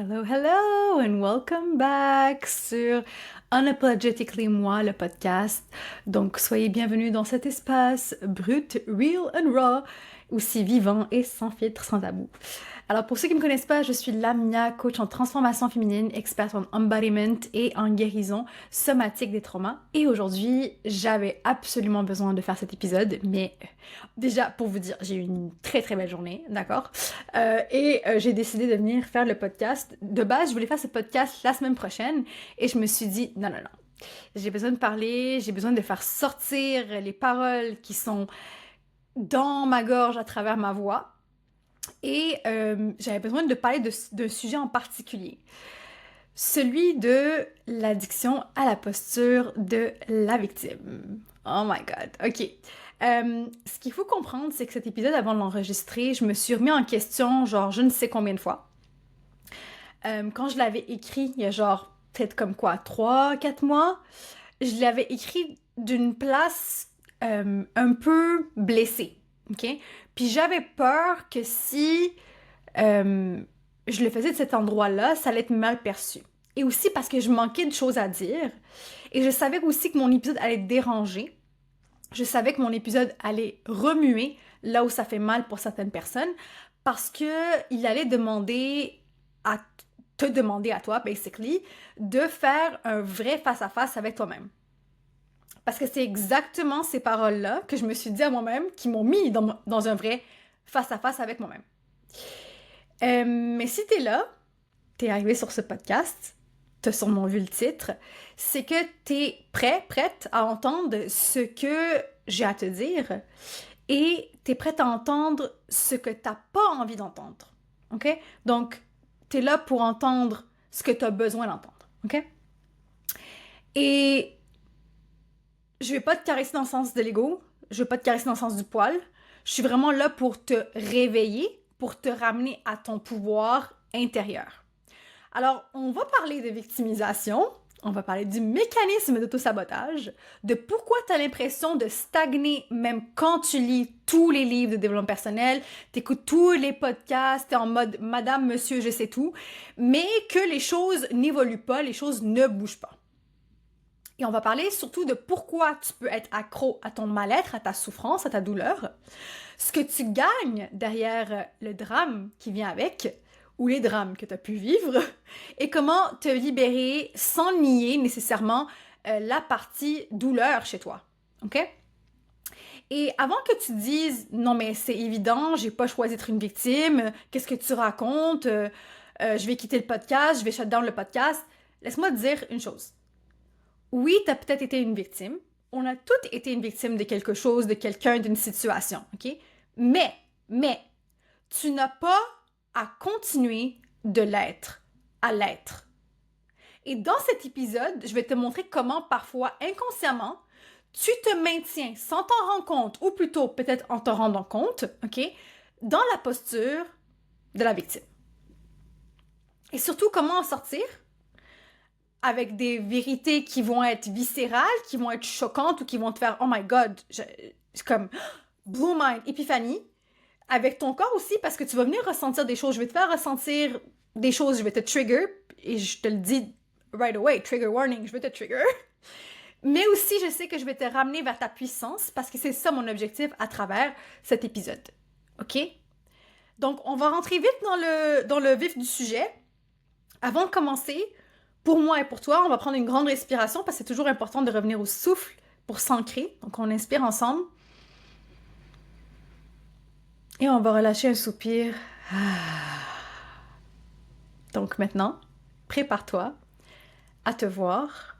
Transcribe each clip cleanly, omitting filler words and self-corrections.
Hello, hello, and welcome back sur Unapologetically Moi, le podcast. Donc, soyez bienvenus dans cet espace brut, real and raw, aussi vivant et sans filtre, sans tabou. Alors, pour ceux qui ne me connaissent pas, je suis Lamia, coach en transformation féminine, experte en embodiment et en guérison somatique des traumas. Et aujourd'hui, j'avais absolument besoin de faire cet épisode, mais déjà, pour vous dire, j'ai eu une très très belle journée, d'accord? J'ai décidé de venir faire le podcast. De base, je voulais faire ce podcast la semaine prochaine et je me suis dit, non, non, non. J'ai besoin de parler, j'ai besoin de faire sortir les paroles qui sont dans ma gorge à travers ma voix. J'avais besoin de parler d'un sujet en particulier. Celui de l'addiction à la posture de la victime. Oh my god, ok. Ce qu'il faut comprendre, c'est que cet épisode, avant de l'enregistrer, je me suis remis en question, genre, je ne sais combien de fois. Quand je l'avais écrit, il y a genre, peut-être comme quoi, 3-4 mois, je l'avais écrit d'une place un peu blessée, ok? Puis j'avais peur que si je le faisais de cet endroit-là, ça allait être mal perçu. Et aussi parce que je manquais de choses à dire. Et je savais aussi que mon épisode allait déranger. Je savais que mon épisode allait remuer là où ça fait mal pour certaines personnes parce que il allait demander à te demander à toi, basically, de faire un vrai face-à-face avec toi-même. Parce que c'est exactement ces paroles-là que je me suis dit à moi-même qui m'ont mis dans un vrai face-à-face avec moi-même. Mais si t'es là, t'es arrivé sur ce podcast, t'as sûrement vu le titre, c'est que t'es prête à entendre ce que j'ai à te dire et t'es prête à entendre ce que t'as pas envie d'entendre. OK? Donc, t'es là pour entendre ce que t'as besoin d'entendre. OK? Et je vais pas te caresser dans le sens de l'ego, je vais pas te caresser dans le sens du poil. Je suis vraiment là pour te réveiller, pour te ramener à ton pouvoir intérieur. Alors, on va parler de victimisation, on va parler du mécanisme d'autosabotage, de pourquoi tu as l'impression de stagner même quand tu lis tous les livres de développement personnel, t'écoutes tous les podcasts, t'es en mode « Madame, Monsieur, je sais tout », mais que les choses n'évoluent pas, les choses ne bougent pas. Et on va parler surtout de pourquoi tu peux être accro à ton mal-être, à ta souffrance, à ta douleur, ce que tu gagnes derrière le drame qui vient avec, ou les drames que tu as pu vivre, et comment te libérer sans nier nécessairement la partie douleur chez toi. OK? Et avant que tu dises « Non, mais c'est évident, j'ai pas choisi d'être une victime, qu'est-ce que tu racontes? Je vais quitter le podcast, je vais shut down le podcast. » Laisse-moi te dire une chose. Oui, t'as peut-être été une victime. On a toutes été une victime de quelque chose, de quelqu'un, d'une situation, OK? Mais, tu n'as pas à continuer de l'être, à l'être. Et dans cet épisode, je vais te montrer comment parfois, inconsciemment, tu te maintiens sans t'en rendre compte, ou plutôt peut-être en te rendant compte, OK? Dans la posture de la victime. Et surtout, comment en sortir? Avec des vérités qui vont être viscérales, qui vont être choquantes ou qui vont te faire « Oh my God! » C'est comme « Blue Mind, épiphanie ». Avec ton corps aussi, parce que tu vas venir ressentir des choses. Je vais te faire ressentir des choses, je vais te trigger, et je te le dis right away, trigger warning, je vais te trigger. Mais aussi, je sais que je vais te ramener vers ta puissance, parce que c'est ça mon objectif à travers cet épisode. OK? Donc, on va rentrer vite dans le vif du sujet. Avant de commencer, pour moi et pour toi, on va prendre une grande respiration parce que c'est toujours important de revenir au souffle pour s'ancrer. Donc, on inspire ensemble. Et on va relâcher un soupir. Donc maintenant, prépare-toi à te voir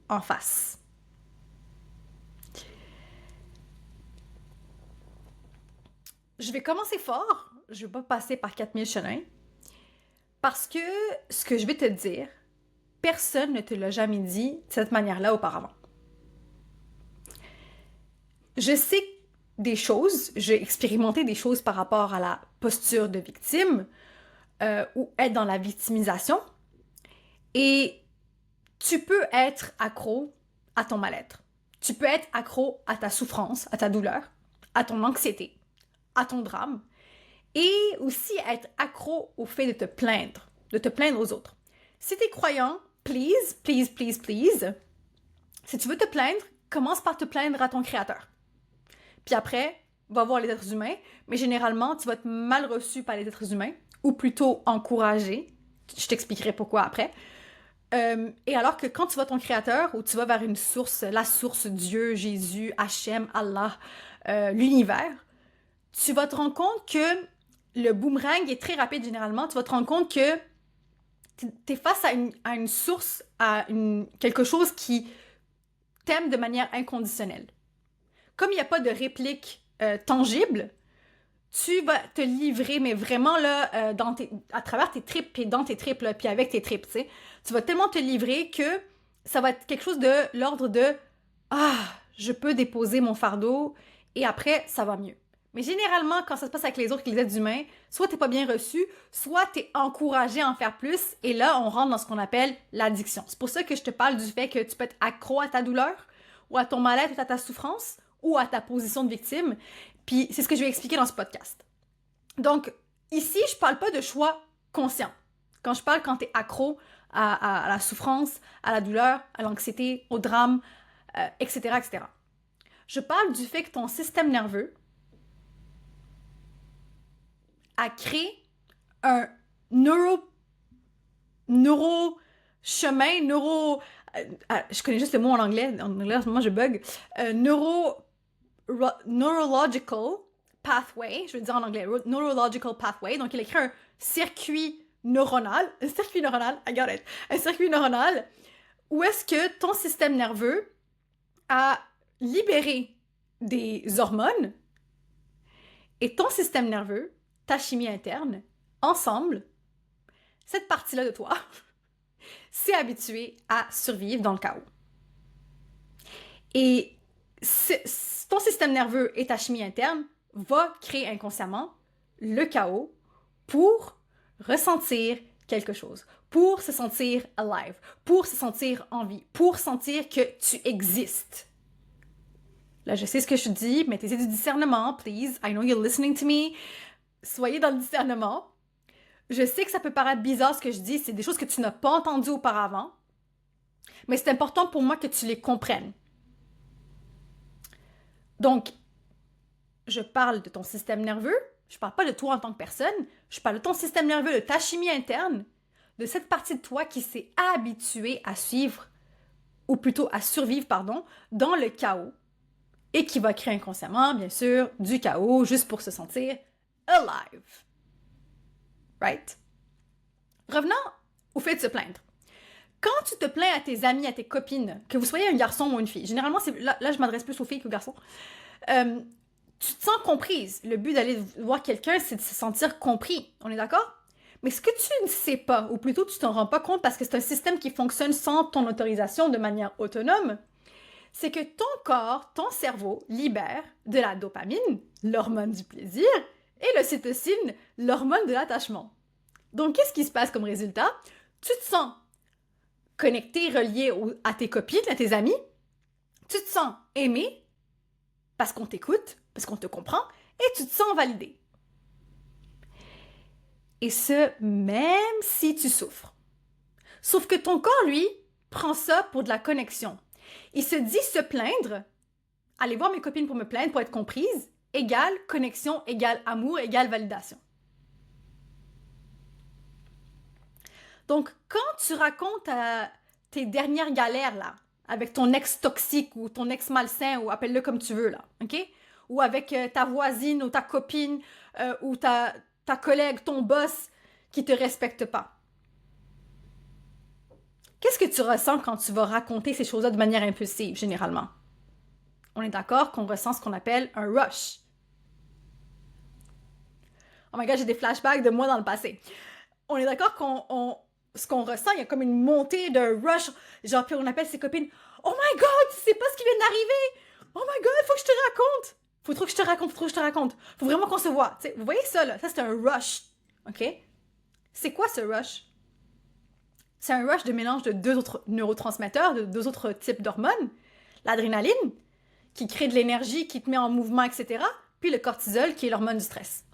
en face. Je vais commencer fort. Je vais pas passer par 4000 chemins. Parce que ce que je vais te dire, personne ne te l'a jamais dit de cette manière-là auparavant. Je sais des choses, j'ai expérimenté des choses par rapport à la posture de victime ou être dans la victimisation. Et tu peux être accro à ton mal-être. Tu peux être accro à ta souffrance, à ta douleur, à ton anxiété, à ton drame. Et aussi être accro au fait de te plaindre aux autres. Si t'es croyant, please, please, please, please, si tu veux te plaindre, commence par te plaindre à ton créateur. Puis après, va voir les êtres humains, mais généralement, tu vas être mal reçu par les êtres humains, ou plutôt encouragé. Je t'expliquerai pourquoi après. Et alors que quand tu vas ton créateur, ou tu vas vers une source, la source Dieu, Jésus, Hachem, Allah, l'univers, tu vas te rendre compte que le boomerang est très rapide généralement. Tu vas te rendre compte que tu es face à une source, quelque chose qui t'aime de manière inconditionnelle. Comme il n'y a pas de réplique tangible, tu vas te livrer, mais vraiment là, à travers tes tripes, puis dans tes tripes, là, puis avec tes tripes, tu sais. Tu vas tellement te livrer que ça va être quelque chose de l'ordre de « Ah, je peux déposer mon fardeau et après, ça va mieux. » Mais généralement, quand ça se passe avec les autres, avec les êtres humains, soit t'es pas bien reçu, soit t'es encouragé à en faire plus, et là, on rentre dans ce qu'on appelle l'addiction. C'est pour ça que je te parle du fait que tu peux être accro à ta douleur, ou à ton mal-être, ou à ta souffrance, ou à ta position de victime. Puis c'est ce que je vais expliquer dans ce podcast. Donc, ici, je parle pas de choix conscient. Quand t'es accro à la souffrance, à la douleur, à l'anxiété, au drame, etc., etc. Je parle du fait que ton système nerveux a créé un chemin, je connais juste le mot en anglais en ce moment je bug, neurological pathway, je veux dire en anglais, neurological pathway, donc il a créé un circuit neuronal, I got it, un circuit neuronal où est-ce que ton système nerveux a libéré des hormones et ton système nerveux, ta chimie interne, ensemble, cette partie-là de toi s'est habituée à survivre dans le chaos. Et ton système nerveux et ta chimie interne va créer inconsciemment le chaos pour ressentir quelque chose, pour se sentir alive, pour se sentir en vie, pour sentir que tu existes. Là, je sais ce que je dis, mettez du discernement, please. I know you're listening to me. Soyez dans le discernement. Je sais que ça peut paraître bizarre ce que je dis, c'est des choses que tu n'as pas entendues auparavant, mais c'est important pour moi que tu les comprennes. Donc, je parle de ton système nerveux, je parle pas de toi en tant que personne, je parle de ton système nerveux, de ta chimie interne, de cette partie de toi qui s'est habituée à suivre, ou plutôt à survivre, dans le chaos, et qui va créer inconsciemment, bien sûr, du chaos, juste pour se sentir alive. Right? Revenons au fait de se plaindre. Quand tu te plains à tes amis, à tes copines, que vous soyez un garçon ou une fille, généralement, là je m'adresse plus aux filles qu'aux garçons, tu te sens comprise. Le but d'aller voir quelqu'un, c'est de se sentir compris. On est d'accord? Mais ce que tu ne sais pas, ou plutôt tu t'en rends pas compte parce que c'est un système qui fonctionne sans ton autorisation de manière autonome, c'est que ton corps, ton cerveau libère de la dopamine, l'hormone du plaisir, et l'ocytocine, l'hormone de l'attachement. Donc, qu'est-ce qui se passe comme résultat? Tu te sens connecté, relié à tes copines, à tes amis. Tu te sens aimé parce qu'on t'écoute, parce qu'on te comprend, et tu te sens validé. Et ce, même si tu souffres. Sauf que ton corps, lui, prend ça pour de la connexion. Il se dit se plaindre, aller voir mes copines pour me plaindre, pour être comprise, égale connexion, égale amour, égale validation. Donc, quand tu racontes tes dernières galères, là, avec ton ex toxique ou ton ex malsain, ou appelle-le comme tu veux, là, OK? Ou avec ta voisine ou ta copine ou ta collègue, ton boss qui te respecte pas. Qu'est-ce que tu ressens quand tu vas raconter ces choses-là de manière impulsive, généralement? On est d'accord qu'on ressent ce qu'on appelle un rush. Oh my God, j'ai des flashbacks de moi dans le passé. On est d'accord ce qu'on ressent, il y a comme une montée de rush. Genre, puis on appelle ses copines. Oh my God, tu sais pas ce qui vient d'arriver. Oh my God, faut que je te raconte. Faut trop que je te raconte. Faut vraiment qu'on se voit. T'sais, vous voyez ça, là? Ça, c'est un rush. OK? C'est quoi ce rush? C'est un rush de mélange de deux autres neurotransmetteurs, de deux autres types d'hormones. L'adrénaline, qui crée de l'énergie, qui te met en mouvement, etc. Puis le cortisol, qui est l'hormone du stress.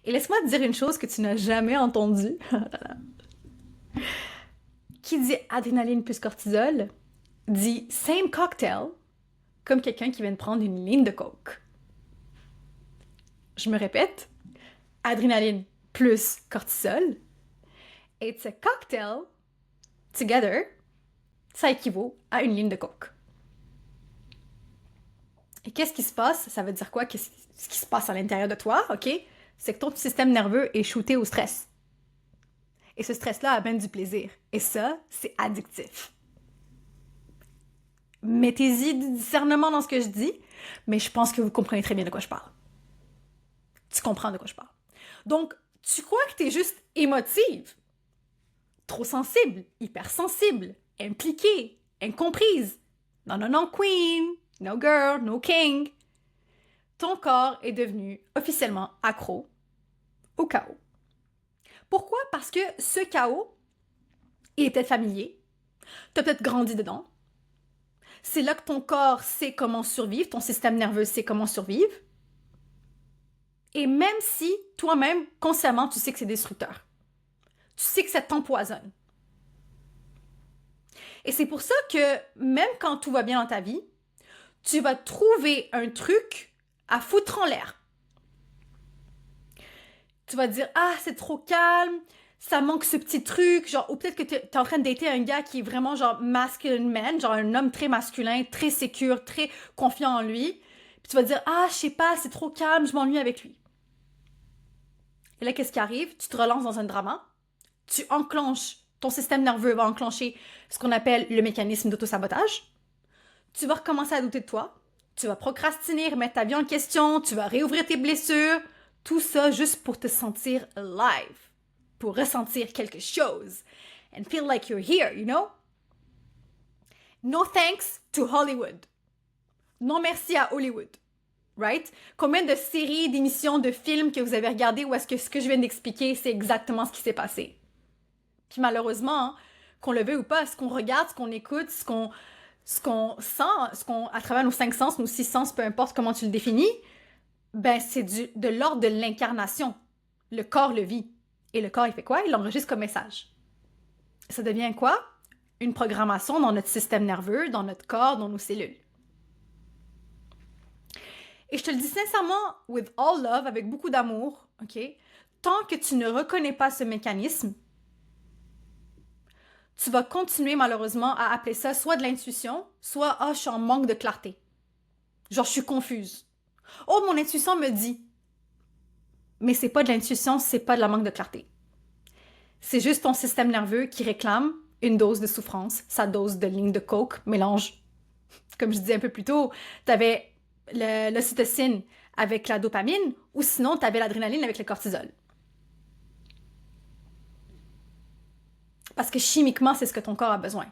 Et laisse-moi te dire une chose que tu n'as jamais entendue. Qui dit adrénaline plus cortisol dit same cocktail comme quelqu'un qui vient de prendre une ligne de coke. Je me répète, adrénaline plus cortisol, it's a cocktail together, ça équivaut à une ligne de coke. Et qu'est-ce qui se passe? Ça veut dire quoi? Qu'est-ce qui se passe à l'intérieur de toi, ok? C'est que ton système nerveux est shooté au stress. Et ce stress-là amène du plaisir. Et ça, c'est addictif. Mettez-y du discernement dans ce que je dis, mais je pense que vous comprenez très bien de quoi je parle. Tu comprends de quoi je parle. Donc, tu crois que t'es juste émotive, trop sensible, hypersensible, impliquée, incomprise. Non, non, non, queen, no girl, no king. Ton corps est devenu officiellement accro au chaos. Pourquoi? Parce que ce chaos, il est peut-être familier. Tu as peut-être grandi dedans. C'est là que ton corps sait comment survivre, ton système nerveux sait comment survivre. Et même si toi-même, consciemment, tu sais que c'est destructeur. Tu sais que ça t'empoisonne. Et c'est pour ça que même quand tout va bien dans ta vie, tu vas trouver un truc à foutre en l'air. Tu vas te dire « Ah, c'est trop calme, ça manque ce petit truc. » Genre, ou peut-être que tu es en train de dater un gars qui est vraiment genre masculine man, genre un homme très masculin, très sécure, très confiant en lui. Puis tu vas te dire « Ah, je sais pas, c'est trop calme, je m'ennuie avec lui. » Et là, qu'est-ce qui arrive? Tu te relances dans un drama. Tu enclenches, ton système nerveux va enclencher ce qu'on appelle le mécanisme d'autosabotage. Tu vas recommencer à douter de toi. Tu vas procrastiner, remettre ta vie en question. Tu vas réouvrir tes blessures. Tout ça juste pour te sentir alive. Pour ressentir quelque chose. And feel like you're here, you know? No thanks to Hollywood. Non merci à Hollywood. Right? Combien de séries, d'émissions, de films que vous avez regardés où est-ce que ce que je viens d'expliquer, c'est exactement ce qui s'est passé? Puis malheureusement, hein, qu'on le veuille ou pas, ce qu'on regarde, ce qu'on écoute, ce qu'on sent, à travers nos 5 sens, nos 6 sens, peu importe comment tu le définis, ben c'est de l'ordre de l'incarnation. Le corps le vit. Et le corps, il fait quoi? Il l'enregistre comme message. Ça devient quoi? Une programmation dans notre système nerveux, dans notre corps, dans nos cellules. Et je te le dis sincèrement, with all love, avec beaucoup d'amour, ok? Tant que tu ne reconnais pas ce mécanisme, tu vas continuer malheureusement à appeler ça soit de l'intuition, soit « Ah, je suis en manque de clarté. » Genre, je suis confuse. « Oh, mon intuition me dit. » Mais c'est pas de l'intuition, c'est pas de la manque de clarté. C'est juste ton système nerveux qui réclame une dose de souffrance, sa dose de ligne de coke, mélange. Comme je disais un peu plus tôt, t'avais l'ocytocine avec la dopamine, ou sinon, tu avais l'adrénaline avec le cortisol. Parce que chimiquement, c'est ce que ton corps a besoin.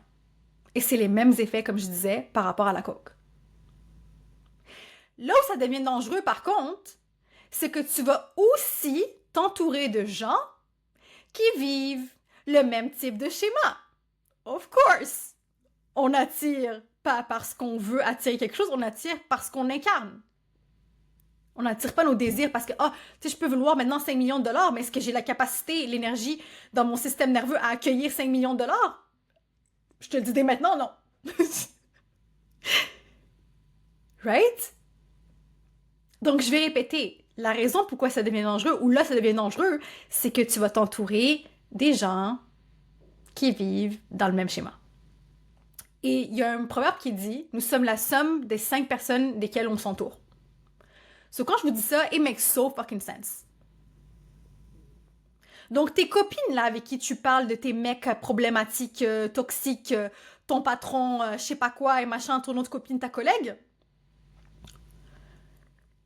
Et c'est les mêmes effets, comme je disais, par rapport à la coke. Là où ça devient dangereux, par contre, c'est que tu vas aussi t'entourer de gens qui vivent le même type de schéma. Of course! On attire pas parce qu'on veut attirer quelque chose, on attire parce qu'on incarne. On n'attire pas nos désirs parce que, tu sais, je peux vouloir maintenant 5 millions de dollars, mais est-ce que j'ai la capacité, l'énergie dans mon système nerveux à accueillir 5 millions de dollars? Je te le dis dès maintenant, non. Right? Donc, je vais répéter. La raison pourquoi ça devient dangereux, ou là ça devient dangereux, c'est que tu vas t'entourer des gens qui vivent dans le même schéma. Et il y a un proverbe qui dit « Nous sommes la somme des 5 personnes desquelles on s'entoure. » So, quand je vous dis ça, it makes so fucking sense. Donc, tes copines, là, avec qui tu parles de tes mecs problématiques, toxiques, ton patron, je sais pas quoi, et machin, ton autre copine, ta collègue,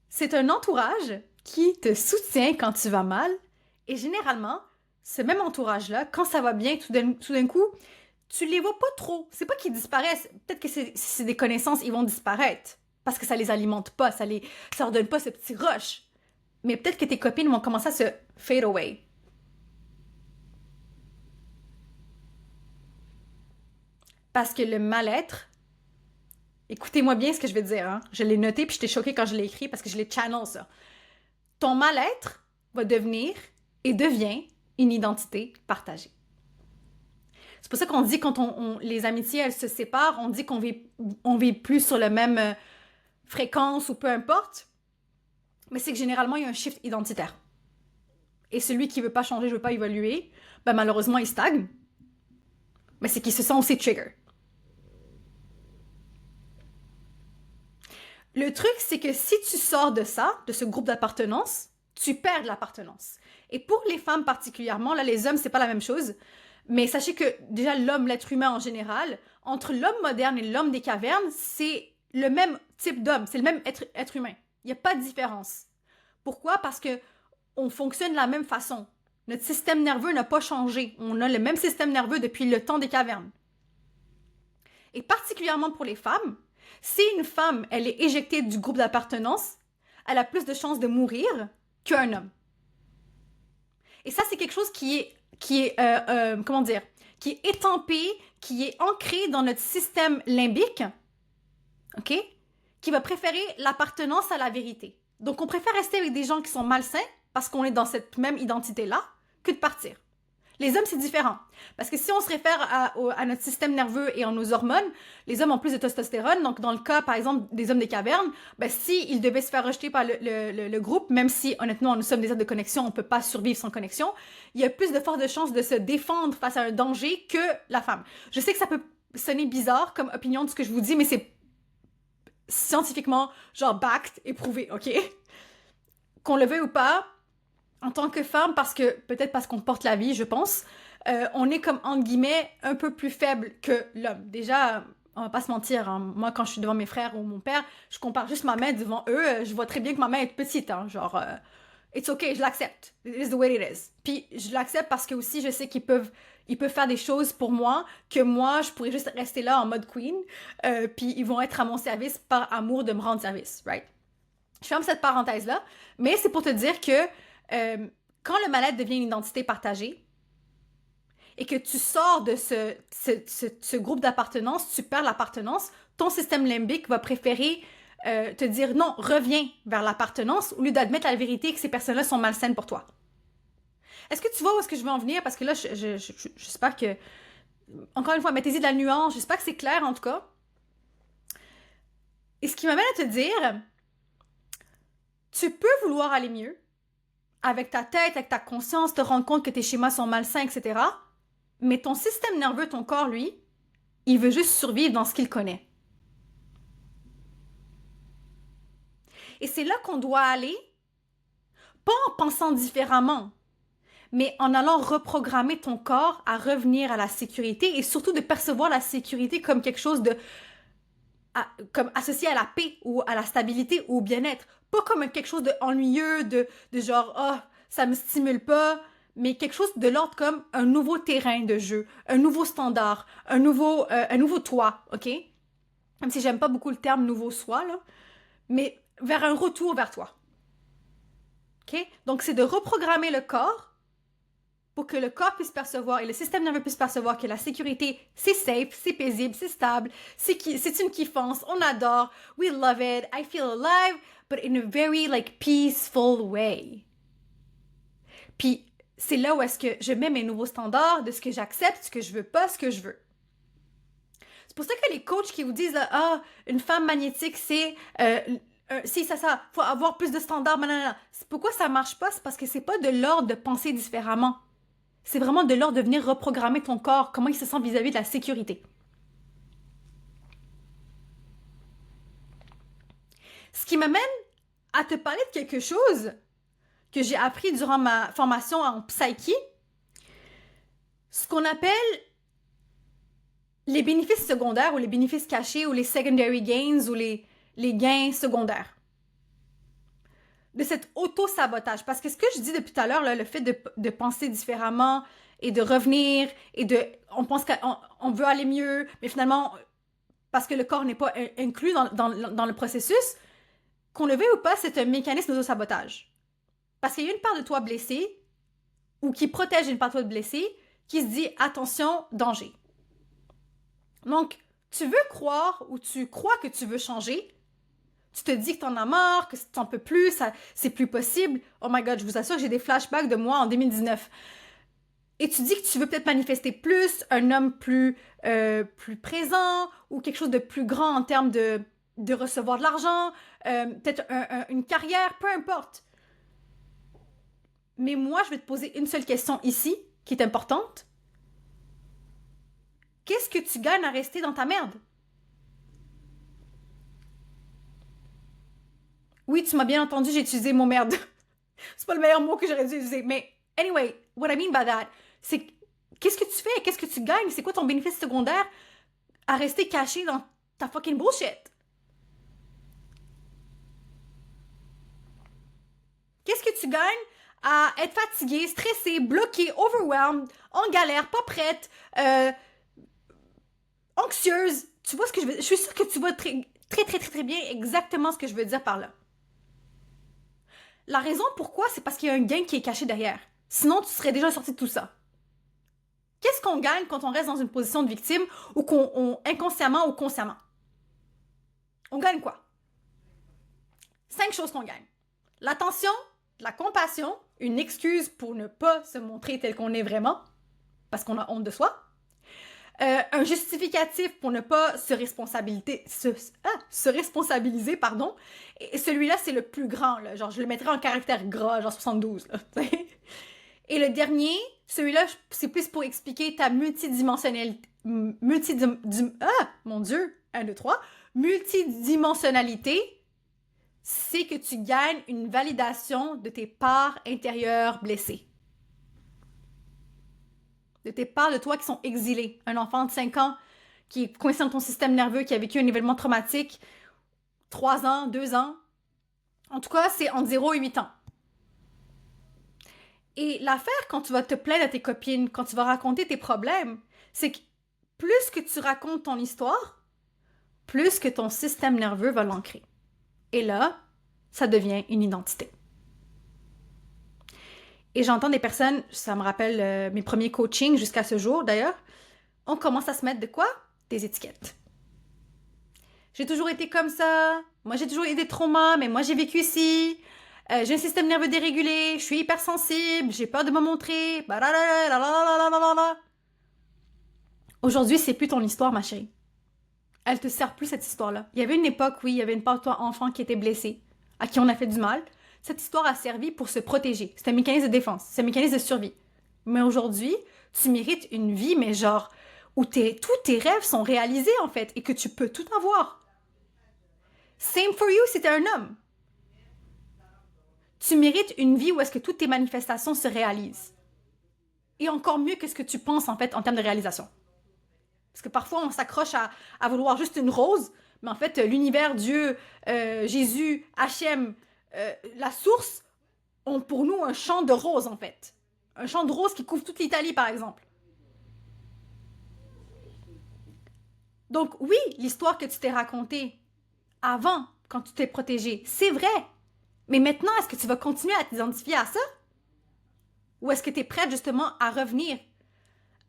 c'est un entourage qui te soutient quand tu vas mal. Et généralement, ce même entourage-là, quand ça va bien, tout d'un coup, tu les vois pas trop. C'est pas qu'ils disparaissent. Peut-être que c'est des connaissances, ils vont disparaître. Parce que ça les alimente pas, ça leur donne pas ce petit rush. Mais peut-être que tes copines vont commencer à se fade away. Parce que le mal-être, écoutez-moi bien ce que je vais dire, hein. Je l'ai noté puis j'étais choquée quand je l'ai écrit parce que je l'ai channel ça. Ton mal-être va devenir et devient une identité partagée. C'est pour ça qu'on dit quand les amitiés, elles se séparent, on dit qu'on vit plus sur la même fréquence ou peu importe, mais c'est que généralement, il y a un shift identitaire. Et celui qui veut pas changer, veut pas évoluer, ben malheureusement, il stagne. Mais c'est qu'il se sent aussi trigger. Le truc, c'est que si tu sors de ça, de ce groupe d'appartenance, tu perds de l'appartenance. Et pour les femmes particulièrement, là, les hommes, c'est pas la même chose. Mais sachez que déjà, l'homme, l'être humain en général, entre l'homme moderne et l'homme des cavernes, c'est le même type d'homme, c'est le même être humain. Il n'y a pas de différence. Pourquoi? Parce que on fonctionne de la même façon. Notre système nerveux n'a pas changé. On a le même système nerveux depuis le temps des cavernes. Et particulièrement pour les femmes, si une femme, elle est éjectée du groupe d'appartenance, elle a plus de chances de mourir qu'un homme. Et ça, c'est quelque chose qui est qui est étampé, qui est ancré dans notre système limbique, ok, qui va préférer l'appartenance à la vérité. Donc, on préfère rester avec des gens qui sont malsains parce qu'on est dans cette même identité-là que de partir. Les hommes, c'est différent. Parce que si on se réfère à notre système nerveux et à nos hormones, les hommes ont plus de testostérone. Donc, dans le cas, par exemple, des hommes des cavernes, ben, s'ils devaient se faire rejeter par le groupe, même si, honnêtement, nous sommes des êtres de connexion, on ne peut pas survivre sans connexion, il y a plus de fortes de chances de se défendre face à un danger que la femme. Je sais que ça peut sonner bizarre comme opinion de ce que je vous dis, mais c'est scientifiquement, genre, backed et prouvé, OK? Qu'on le veuille ou pas, en tant que femme, peut-être parce qu'on porte la vie, je pense, on est comme, entre guillemets, un peu plus faible que l'homme. Déjà, on va pas se mentir, hein, moi, quand je suis devant mes frères ou mon père, je compare juste ma main devant eux, je vois très bien que ma main est petite, hein, genre, it's okay, je l'accepte. It is the way it is. Puis, je l'accepte parce que aussi, je sais qu'ils peuvent faire des choses pour moi, que moi, je pourrais juste rester là en mode queen, puis ils vont être à mon service par amour de me rendre service, right? Je ferme cette parenthèse-là, mais c'est pour te dire que quand le mal-être devient une identité partagée et que tu sors de ce groupe d'appartenance, tu perds l'appartenance, ton système limbique va préférer te dire non, reviens vers l'appartenance au lieu d'admettre la vérité que ces personnes-là sont malsaines pour toi. Est-ce que tu vois où est-ce que je veux en venir? Parce que là, j'espère que, encore une fois, mettez-y de la nuance, j'espère que c'est clair en tout cas. Et ce qui m'amène à te dire, tu peux vouloir aller mieux, avec ta tête, avec ta conscience, te rendre compte que tes schémas sont malsains, etc. Mais ton système nerveux, ton corps, lui, il veut juste survivre dans ce qu'il connaît. Et c'est là qu'on doit aller, pas en pensant différemment, mais en allant reprogrammer ton corps à revenir à la sécurité et surtout de percevoir la sécurité comme quelque chose comme associé à la paix ou à la stabilité ou au bien-être. Pas comme quelque chose d'ennuyeux, de genre, oh, ça me stimule pas, mais quelque chose de l'ordre comme un nouveau terrain de jeu, un nouveau standard, un nouveau toi, ok? Même si j'aime pas beaucoup le terme nouveau soi, là, mais vers un retour vers toi. Ok? Donc, c'est de reprogrammer le corps pour que le corps puisse percevoir et le système nerveux puisse percevoir que la sécurité, c'est safe, c'est paisible, c'est stable, c'est une kiffance, on adore, we love it, I feel alive, but in a very, like, peaceful way. Puis, c'est là où est-ce que je mets mes nouveaux standards de ce que j'accepte, ce que je veux pas, ce que je veux. C'est pour ça que les coachs qui vous disent « Ah, une femme magnétique, c'est... si, ça, faut avoir plus de standards, nanana. » Pourquoi ça marche pas? C'est parce que c'est pas de l'ordre de penser différemment. C'est vraiment de l'ordre de venir reprogrammer ton corps, comment il se sent vis-à-vis de la sécurité. Ce qui m'amène à te parler de quelque chose que j'ai appris durant ma formation en psyché, ce qu'on appelle les bénéfices secondaires ou les bénéfices cachés ou les secondary gains ou les gains secondaires de cet auto-sabotage. Parce que ce que je dis depuis tout à l'heure, là, le fait de penser différemment et de revenir et on pense qu'on veut aller mieux, mais finalement, parce que le corps n'est pas inclus dans le processus, qu'on le veuille ou pas, c'est un mécanisme d'auto-sabotage. Parce qu'il y a une part de toi blessée ou qui protège une part de toi blessée qui se dit « Attention, danger ». Donc, tu veux croire ou tu crois que tu veux changer, Tu te dis que t'en as marre, que t'en peux plus, c'est plus possible. Oh my God, je vous assure que j'ai des flashbacks de moi en 2019. Et tu dis que tu veux peut-être manifester plus, un homme plus présent ou quelque chose de plus grand en termes de recevoir de l'argent, peut-être une carrière, peu importe. Mais moi, je vais te poser une seule question ici, qui est importante. Qu'est-ce que tu gagnes à rester dans ta merde? Oui, tu m'as bien entendu, j'ai utilisé le mot merde. C'est pas le meilleur mot que j'aurais dû utiliser. Mais anyway, what I mean by that, c'est qu'est-ce que tu fais? Qu'est-ce que tu gagnes? C'est quoi ton bénéfice secondaire à rester caché dans ta fucking bullshit? Qu'est-ce que tu gagnes à être fatigué, stressé, bloqué, overwhelmed, en galère, pas prête, anxieuse? Tu vois ce que je veux dire? Je suis sûre que tu vois très bien exactement ce que je veux dire par là. La raison pourquoi, c'est parce qu'il y a un gain qui est caché derrière. Sinon, tu serais déjà sorti de tout ça. Qu'est-ce qu'on gagne quand on reste dans une position de victime ou inconsciemment ou consciemment? On gagne quoi? 5 choses qu'on gagne. L'attention, la compassion, une excuse pour ne pas se montrer tel qu'on est vraiment, parce qu'on a honte de soi. Un justificatif pour ne pas se responsabiliser, pardon. Et celui-là, c'est le plus grand, là. Genre, je le mettrais en caractère gras, genre 72, là. Et le dernier, celui-là, c'est plus pour expliquer ta multidimensionnalité. Mon Dieu! 1, 2, 3. Multidimensionnalité, c'est que tu gagnes une validation de tes parts intérieures blessées. De tes parts de toi qui sont exilées. Un enfant de 5 ans qui est coincé dans ton système nerveux, qui a vécu un événement traumatique, 3 ans, 2 ans. En tout cas, c'est entre 0 et 8 ans. Et l'affaire, quand tu vas te plaindre à tes copines, quand tu vas raconter tes problèmes, c'est que plus que tu racontes ton histoire, plus que ton système nerveux va l'ancrer. Et là, ça devient une identité. Et j'entends des personnes, ça me rappelle mes premiers coachings jusqu'à ce jour d'ailleurs, on commence à se mettre de quoi? Des étiquettes. J'ai toujours été comme ça, moi j'ai toujours eu des traumas, mais moi j'ai vécu ici, j'ai un système nerveux dérégulé, je suis hypersensible, j'ai peur de me montrer, Aujourd'hui, c'est plus ton histoire, ma chérie. Elle te sert plus cette histoire-là. Il y avait une époque, oui, il y avait une part de toi enfant qui était blessée, à qui on a fait du mal. Cette histoire a servi pour se protéger. C'est un mécanisme de défense, c'est un mécanisme de survie. Mais aujourd'hui, tu mérites une vie, mais genre, où tous tes rêves sont réalisés, en fait, et que tu peux tout avoir. Same for you si t'es un homme. Tu mérites une vie où est-ce que toutes tes manifestations se réalisent. Et encore mieux que ce que tu penses, en fait, en termes de réalisation. Parce que parfois, on s'accroche à vouloir juste une rose, mais en fait, l'univers, Dieu, Jésus, Hachem, la source, ont pour nous un champ de roses, en fait. Un champ de roses qui couvre toute l'Italie, par exemple. Donc oui, l'histoire que tu t'es racontée avant, quand tu t'es protégée, c'est vrai. Mais maintenant, est-ce que tu vas continuer à t'identifier à ça? Ou est-ce que tu es prête justement à revenir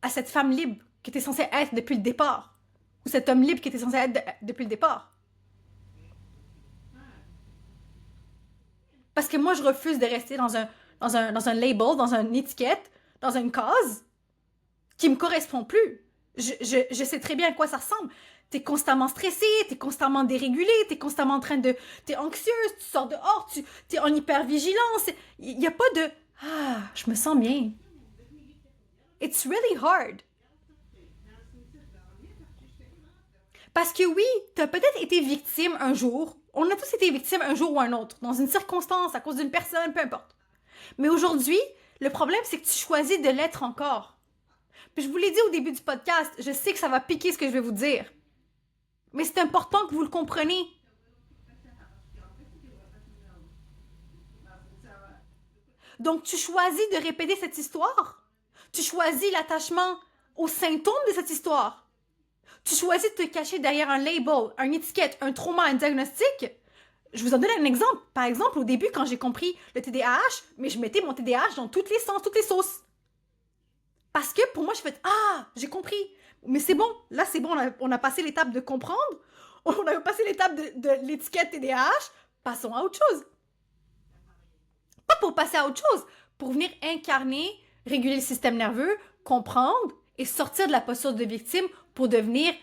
à cette femme libre que tu es censée être depuis le départ? Ou cet homme libre que tu es censé être depuis le départ? Parce que moi, je refuse de rester dans un label, dans une étiquette, dans une case qui me correspond plus. Je sais très bien à quoi ça ressemble. T'es constamment stressé, t'es constamment dérégulé, t'es anxieuse, tu sors dehors, t'es en hypervigilance. Il n'y a pas de « Ah, je me sens bien ». It's really hard. Parce que oui, t'as peut-être été victime un jour. On a tous été victimes un jour ou un autre, dans une circonstance, à cause d'une personne, peu importe. Mais aujourd'hui, le problème, c'est que tu choisis de l'être encore. Puis je vous l'ai dit au début du podcast, je sais que ça va piquer ce que je vais vous dire. Mais c'est important que vous le compreniez. Donc, tu choisis de répéter cette histoire. Tu choisis l'attachement aux symptômes de cette histoire. Tu choisis de te cacher derrière un label, une étiquette, un trauma, un diagnostic. Je vous en donne un exemple. Par exemple, au début, quand j'ai compris le TDAH, mais je mettais mon TDAH dans tous les sens, toutes les sauces. Parce que pour moi, je fais « Ah, j'ai compris. Mais c'est bon. Là, c'est bon. On a passé l'étape de comprendre. On a passé l'étape de l'étiquette TDAH, passons à autre chose. Pas pour passer à autre chose, pour venir incarner, réguler le système nerveux, comprendre et sortir de la posture de victime pour devenir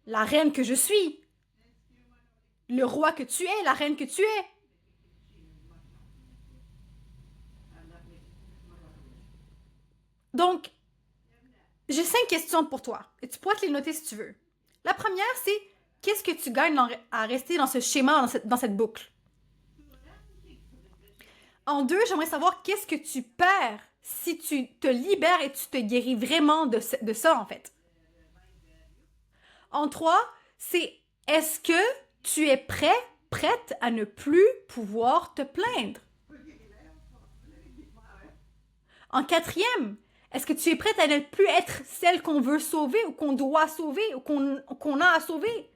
la reine que je suis. Le roi que tu es, la reine que tu es. Donc, j'ai 5 questions pour toi et tu pourras te les noter si tu veux. La première, c'est qu'est-ce que tu gagnes à rester dans ce schéma, dans cette boucle? En 2, j'aimerais savoir qu'est-ce que tu perds si tu te libères et tu te guéris vraiment de ça, en fait. En 3, c'est est-ce que tu es prête à ne plus pouvoir te plaindre? En 4e, est-ce que tu es prête à ne plus être celle qu'on veut sauver ou qu'on doit sauver ou qu'on a à sauver?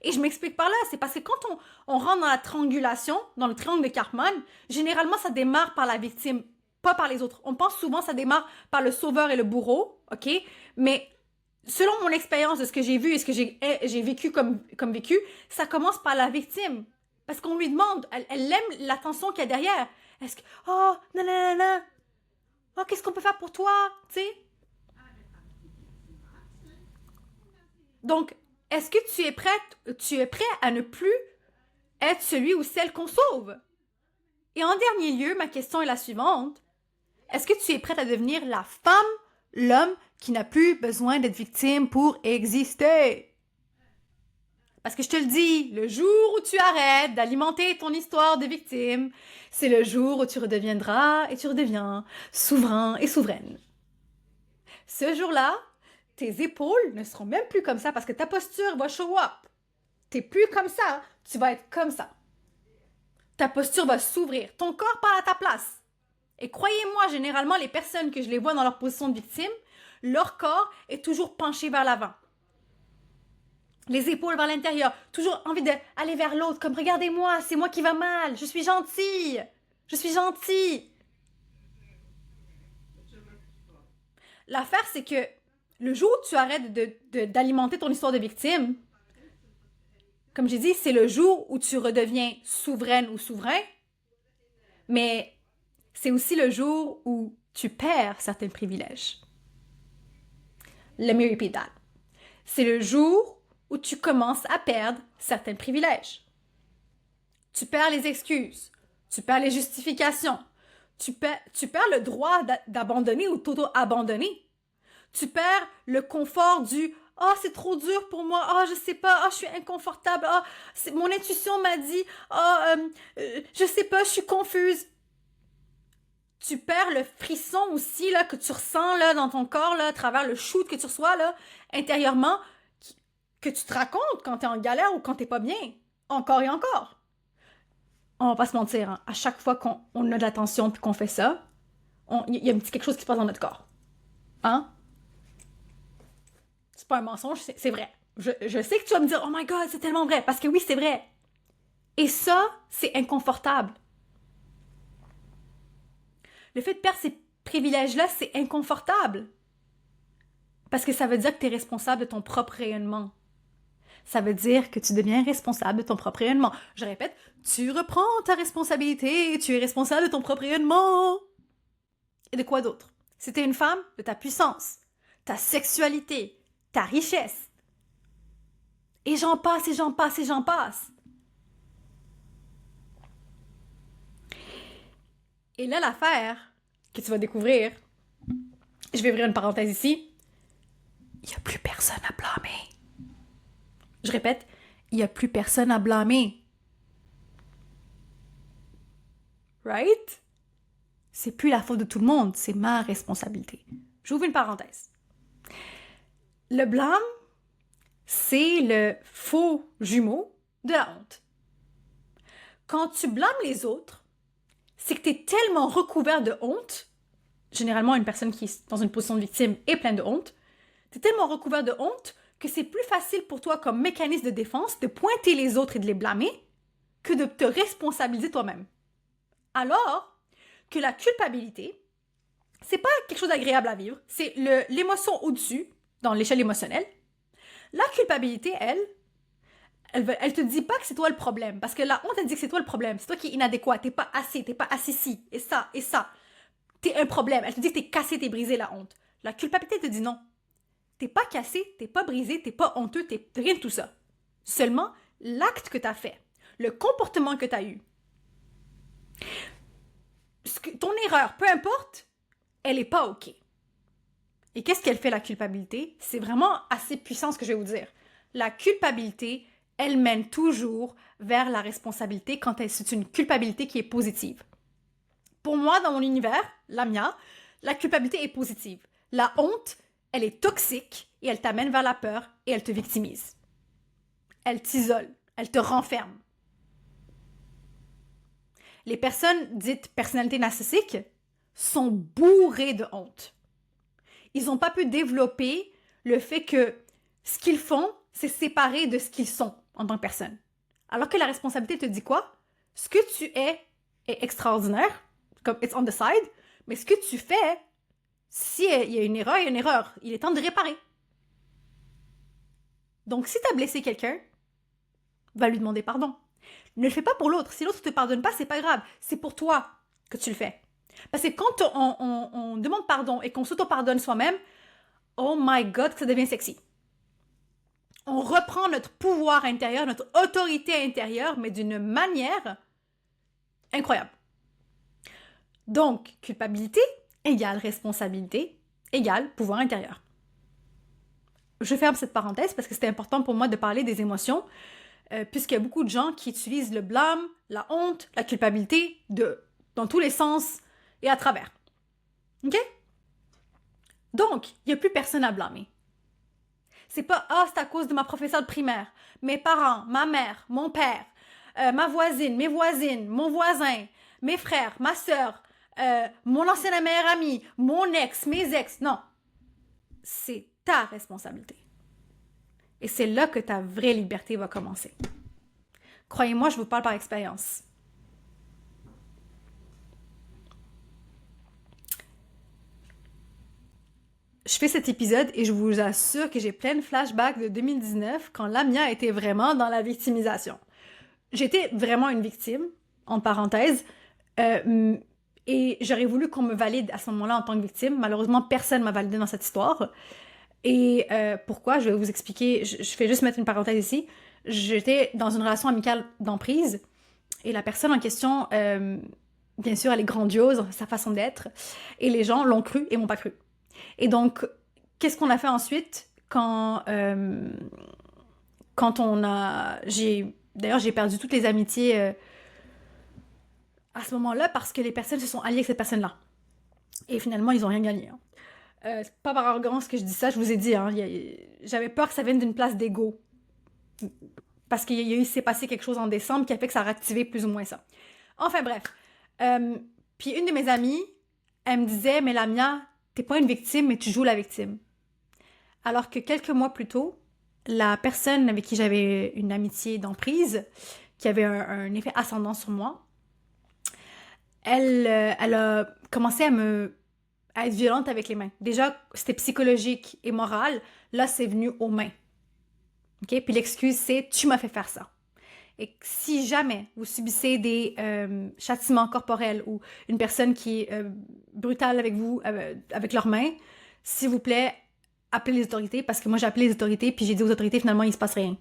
Et je m'explique par là, c'est parce que quand on rentre dans la triangulation, dans le triangle de Karpman, généralement ça démarre par la victime, pas par les autres. On pense souvent que ça démarre par le sauveur et le bourreau, ok? Mais selon mon expérience de ce que j'ai vu et ce que j'ai vécu comme vécu, ça commence par la victime. Parce qu'on lui demande, elle aime l'attention qu'il y a derrière. Est-ce que, oh, nanana, oh, qu'est-ce qu'on peut faire pour toi, tu sais? Donc, est-ce que tu es prêt à ne plus être celui ou celle qu'on sauve? Et en dernier lieu, ma question est la suivante. Est-ce que tu es prête à devenir la femme, l'homme qui n'a plus besoin d'être victime pour exister? Parce que je te le dis, le jour où tu arrêtes d'alimenter ton histoire de victime, c'est le jour où tu redeviendras et tu redeviens souverain et souveraine. Ce jour-là, tes épaules ne seront même plus comme ça parce que ta posture va show up. T'es plus comme ça, tu vas être comme ça. Ta posture va s'ouvrir, ton corps part à ta place. Et croyez-moi, généralement, les personnes que je les vois dans leur position de victime, leur corps est toujours penché vers l'avant. Les épaules vers l'intérieur, toujours envie d'aller vers l'autre, comme regardez-moi, c'est moi qui va mal, je suis gentille, je suis gentil. L'affaire, c'est que le jour où tu arrêtes d'alimenter ton histoire de victime, comme j'ai dit, c'est le jour où tu redeviens souveraine ou souverain, mais c'est aussi le jour où tu perds certains privilèges. Let me repeat that. C'est le jour où tu commences à perdre certains privilèges. Tu perds les excuses, tu perds les justifications, tu perds le droit d'abandonner ou t'auto-abandonner. Tu perds le confort du « Ah, oh, c'est trop dur pour moi. Ah, oh, je sais pas. Ah, oh, je suis inconfortable. Ah, oh, mon intuition m'a dit. Ah, je sais pas, je suis confuse. » Tu perds le frisson aussi là, que tu ressens là, dans ton corps là, à travers le shoot que tu reçois là, intérieurement, que tu te racontes quand t'es en galère ou quand t'es pas bien. Encore et encore. On va pas se mentir, hein. À chaque fois qu'on a de l'attention puis qu'on fait ça, il y a quelque chose qui se passe dans notre corps. Hein? C'est pas un mensonge, c'est vrai. Je sais que tu vas me dire « Oh my God, c'est tellement vrai! » Parce que oui, c'est vrai. Et ça, c'est inconfortable. Le fait de perdre ces privilèges-là, c'est inconfortable. Parce que ça veut dire que tu es responsable de ton propre rayonnement. Ça veut dire que tu deviens responsable de ton propre rayonnement. Je répète, tu reprends ta responsabilité, tu es responsable de ton propre rayonnement. Et de quoi d'autre? Si tu es une femme, de ta puissance, ta sexualité, ta richesse. Et j'en passe, et j'en passe, et j'en passe. Et là, l'affaire que tu vas découvrir, je vais ouvrir une parenthèse ici, il n'y a plus personne à blâmer. Je répète, il n'y a plus personne à blâmer. Right? C'est plus la faute de tout le monde, c'est ma responsabilité. J'ouvre une parenthèse. Le blâme, c'est le faux jumeau de la honte. Quand tu blâmes les autres, c'est que tu es tellement recouvert de honte, généralement une personne qui est dans une position de victime est pleine de honte, tu es tellement recouvert de honte que c'est plus facile pour toi comme mécanisme de défense de pointer les autres et de les blâmer que de te responsabiliser toi-même. Alors que la culpabilité, c'est pas quelque chose d'agréable à vivre, c'est l'émotion au-dessus, dans l'échelle émotionnelle. La culpabilité, elle, Elle te dit pas que c'est toi le problème. Parce que la honte, elle dit que c'est toi le problème. C'est toi qui es inadéquat. T'es pas assez ci, et ça, et ça. T'es un problème. Elle te dit que t'es cassé, t'es brisé, la honte. La culpabilité te dit non. T'es pas cassé, t'es pas brisé, t'es pas honteux, t'es rien de tout ça. Seulement, l'acte que t'as fait, le comportement que t'as eu, ton erreur, peu importe, elle est pas OK. Et qu'est-ce qu'elle fait, la culpabilité? C'est vraiment assez puissant ce que je vais vous dire. La culpabilité, elle mène toujours vers la responsabilité quand c'est une culpabilité qui est positive. Pour moi, dans mon univers, la mienne, la culpabilité est positive. La honte, elle est toxique et elle t'amène vers la peur et elle te victimise. Elle t'isole, elle te renferme. Les personnes dites personnalités narcissiques sont bourrées de honte. Ils n'ont pas pu développer le fait que ce qu'ils font, c'est séparé de ce qu'ils sont en tant que personne. Alors que la responsabilité te dit quoi? Ce que tu es est extraordinaire, comme it's on the side, mais ce que tu fais, si il y a une erreur, il y a une erreur. Il est temps de réparer. Donc, si tu as blessé quelqu'un, va lui demander pardon. Ne le fais pas pour l'autre. Si l'autre ne te pardonne pas, c'est pas grave. C'est pour toi que tu le fais. Parce que quand on demande pardon et qu'on s'auto-pardonne soi-même, oh my God, que ça devient sexy. On reprend notre pouvoir intérieur, notre autorité intérieure, mais d'une manière incroyable. Donc, culpabilité égale responsabilité égale pouvoir intérieur. Je ferme cette parenthèse parce que c'était important pour moi de parler des émotions, puisqu'il y a beaucoup de gens qui utilisent le blâme, la honte, la culpabilité dans tous les sens et à travers. OK? Donc, il n'y a plus personne à blâmer. C'est pas « Ah, c'est à cause de ma professeure de primaire, mes parents, ma mère, mon père, ma voisine, mes voisines, mon voisin, mes frères, ma sœur, mon ancienne meilleure amie, mon ex, mes ex. » Non. C'est ta responsabilité. Et c'est là que ta vraie liberté va commencer. Croyez-moi, je vous parle par expérience. Je fais cet épisode et je vous assure que j'ai plein de flashbacks de 2019 quand Lamia était vraiment dans la victimisation. J'étais vraiment une victime, en parenthèse, et j'aurais voulu qu'on me valide à ce moment-là en tant que victime. Malheureusement, personne ne m'a validé dans cette histoire. Et pourquoi? Je vais vous expliquer. Je fais juste mettre une parenthèse ici. J'étais dans une relation amicale d'emprise et la personne en question, bien sûr, elle est grandiose, sa façon d'être, et les gens l'ont cru et m'ont pas cru. Et donc, qu'est-ce qu'on a fait ensuite quand on a... D'ailleurs, j'ai perdu toutes les amitiés à ce moment-là parce que les personnes se sont alliées avec cette personne-là. Et finalement, ils n'ont rien gagné. Hein. C'est pas par arrogance que je dis ça, je vous ai dit. Hein, j'avais peur que ça vienne d'une place d'ego. Parce qu'il s'est passé quelque chose en décembre qui a fait que ça a réactivé plus ou moins ça. Enfin bref. Puis une de mes amies, elle me disait « Mais Lamia, t'es pas une victime, mais tu joues la victime. » Alors que quelques mois plus tôt, la personne avec qui j'avais une amitié d'emprise, qui avait un effet ascendant sur moi, elle a commencé à être violente avec les mains. Déjà, c'était psychologique et moral. Là, c'est venu aux mains. Okay? Puis l'excuse, c'est « tu m'as fait faire ça ». Et si jamais vous subissez des châtiments corporels ou une personne qui est brutale avec vous, avec leurs mains, s'il vous plaît, appelez les autorités, parce que moi j'ai appelé les autorités, puis j'ai dit aux autorités, finalement, il se passe rien.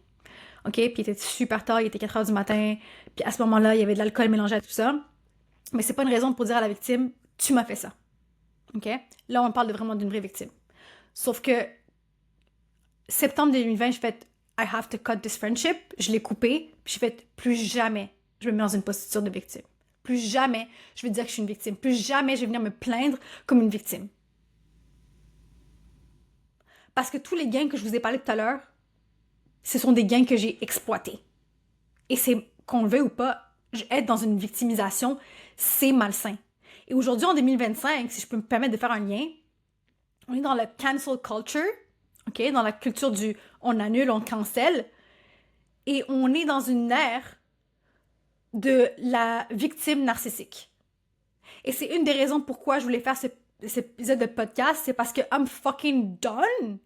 OK? Puis il était super tard, il était 4 heures du matin, puis à ce moment-là, il y avait de l'alcool mélangé à tout ça. Mais c'est pas une raison pour dire à la victime « tu m'as fait ça ». OK? Là, on parle vraiment d'une vraie victime. Sauf que septembre 2020, j'ai fait I have to cut this friendship. Je l'ai coupé, puis j'ai fait plus jamais je me mets dans une posture de victime. Plus jamais je vais dire que je suis une victime. Plus jamais je vais venir me plaindre comme une victime. Parce que tous les gains que je vous ai parlé tout à l'heure, ce sont des gains que j'ai exploités. Et c'est, qu'on le veuille ou pas, être dans une victimisation, c'est malsain. Et aujourd'hui, en 2025, si je peux me permettre de faire un lien, on est dans le cancel culture, OK? Dans la culture du on annule, on cancelle, et on est dans une ère de la victime narcissique. Et c'est une des raisons pourquoi je voulais faire cet épisode de podcast, c'est parce que I'm fucking done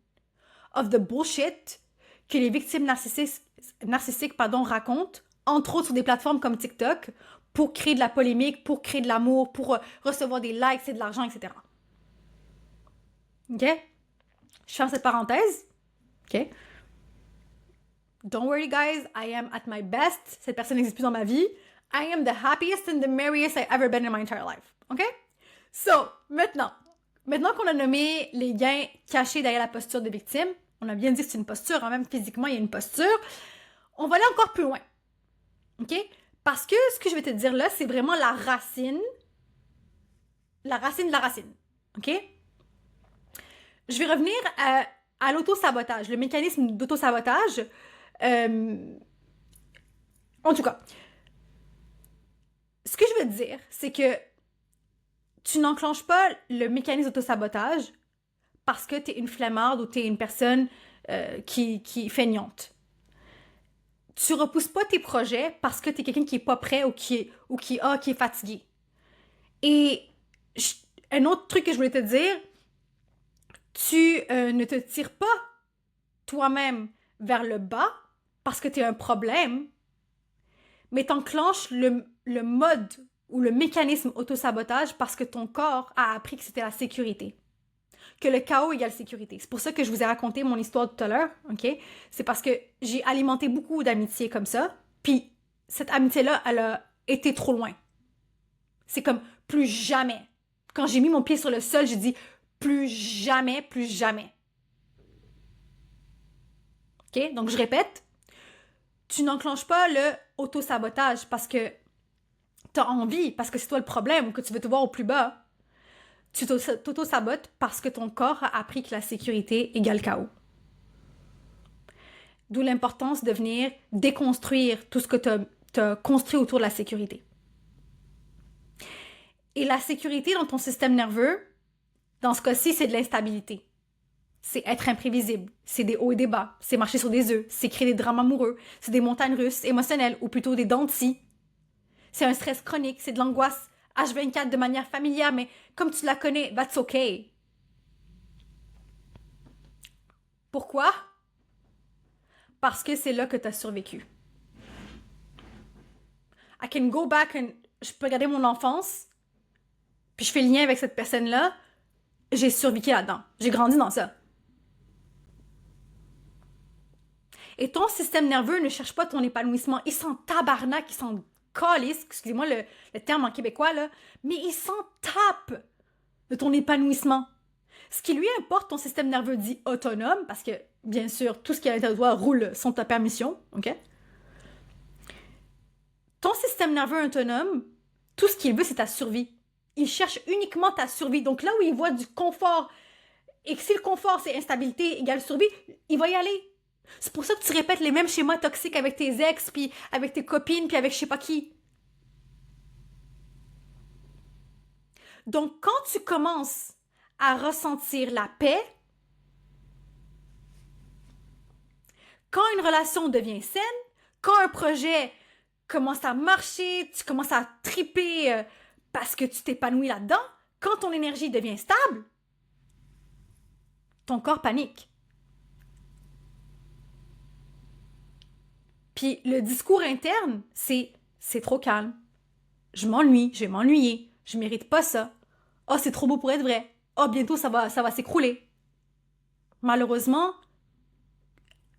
of the bullshit que les victimes narcissiques racontent, entre autres sur des plateformes comme TikTok, pour créer de la polémique, pour créer de l'amour, pour recevoir des likes et de l'argent, etc. OK? Je ferme cette parenthèse. OK? Don't worry, guys, I am at my best. Cette personne n'existe plus dans ma vie. I am the happiest and the merriest I've ever been in my entire life. OK? So, maintenant qu'on a nommé les gains cachés derrière la posture de victime, on a bien dit que c'est une posture, hein, même physiquement, il y a une posture, on va aller encore plus loin. OK? Parce que ce que je vais te dire là, c'est vraiment la racine de la racine. OK? Je vais revenir à l'auto-sabotage, le mécanisme d'auto-sabotage. En tout cas, ce que je veux te dire, c'est que tu n'enclenches pas le mécanisme d'auto-sabotage parce que tu es une flemmarde ou tu es une personne qui est feignante. Tu repousses pas tes projets parce que tu es quelqu'un qui est pas prêt ou qui est fatigué. Et un autre truc que je voulais te dire, tu ne te tires pas toi-même vers le bas parce que tu es un problème, mais t'enclenches le mode ou le mécanisme autosabotage parce que ton corps a appris que c'était la sécurité. Que le chaos égale sécurité. C'est pour ça que je vous ai raconté mon histoire tout à l'heure, OK? C'est parce que j'ai alimenté beaucoup d'amitiés comme ça, puis cette amitié-là, elle a été trop loin. C'est comme plus jamais. Quand j'ai mis mon pied sur le sol, j'ai dit plus jamais, plus jamais. OK? Donc, je répète, tu n'enclenches pas le auto-sabotage parce que tu as envie, parce que c'est toi le problème ou que tu veux te voir au plus bas. Tu t'auto-sabotes parce que ton corps a appris que la sécurité égale chaos. D'où l'importance de venir déconstruire tout ce que tu as construit autour de la sécurité. Et la sécurité dans ton système nerveux, dans ce cas-ci, c'est de l'instabilité. C'est être imprévisible, c'est des hauts et des bas, c'est marcher sur des œufs, c'est créer des drames amoureux, c'est des montagnes russes émotionnelles ou plutôt des dents de scie. C'est un stress chronique, c'est de l'angoisse H24 de manière familière, mais comme tu la connais, that's okay. Pourquoi? Parce que c'est là que tu as survécu. I can go back and je peux regarder mon enfance, puis je fais le lien avec cette personne-là, j'ai survécu là-dedans. J'ai grandi dans ça. Et ton système nerveux ne cherche pas ton épanouissement. Il s'en tabarnak, il s'en calisse, excusez-moi le terme en québécois, là, mais il s'en tape de ton épanouissement. Ce qui lui importe, ton système nerveux dit autonome, parce que, bien sûr, tout ce qui est à l'intérieur de toi roule sans ta permission, OK? Ton système nerveux autonome, tout ce qu'il veut, c'est ta survie. Il cherche uniquement ta survie. Donc là où il voit du confort, et que si le confort, c'est instabilité égale survie, il va y aller. C'est pour ça que tu répètes les mêmes schémas toxiques avec tes ex, puis avec tes copines, puis avec je sais pas qui. Donc, quand tu commences à ressentir la paix, quand une relation devient saine, quand un projet commence à marcher, tu commences à triper parce que tu t'épanouis là-dedans, quand ton énergie devient stable, ton corps panique. Puis le discours interne, c'est trop calme. Je m'ennuie, je vais m'ennuyer, je mérite pas ça. Oh, c'est trop beau pour être vrai. Oh, bientôt ça va s'écrouler. Malheureusement,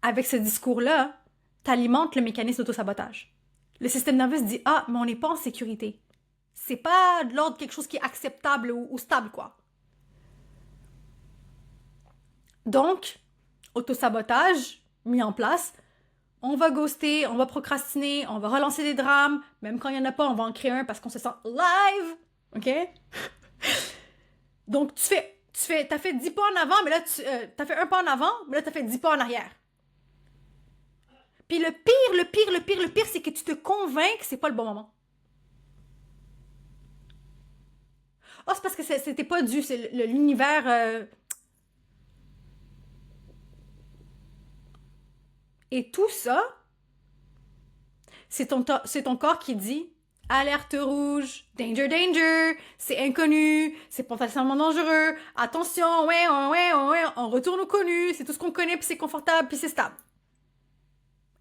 avec ce discours-là, t'alimentes le mécanisme d'autosabotage. Le système nerveux se dit ah, mais on n'est pas en sécurité. C'est pas de l'ordre de quelque chose qui est acceptable ou stable, quoi. Donc, autosabotage mis en place. On va ghoster, on va procrastiner, on va relancer des drames. Même quand il n'y en a pas, on va en créer un parce qu'on se sent live. OK? Donc, t'as fait 10 pas en avant, mais là, t'as fait un pas en avant, mais là, t'as fait 10 pas en arrière. Puis le pire, c'est que tu te convaincs que c'est pas le bon moment. Oh, c'est parce que c'était pas dû, c'est l'univers... Et tout ça, c'est ton corps qui dit alerte rouge, danger, danger, c'est inconnu, c'est potentiellement dangereux, attention, ouais, on retourne au connu, c'est tout ce qu'on connaît, puis c'est confortable, puis c'est stable.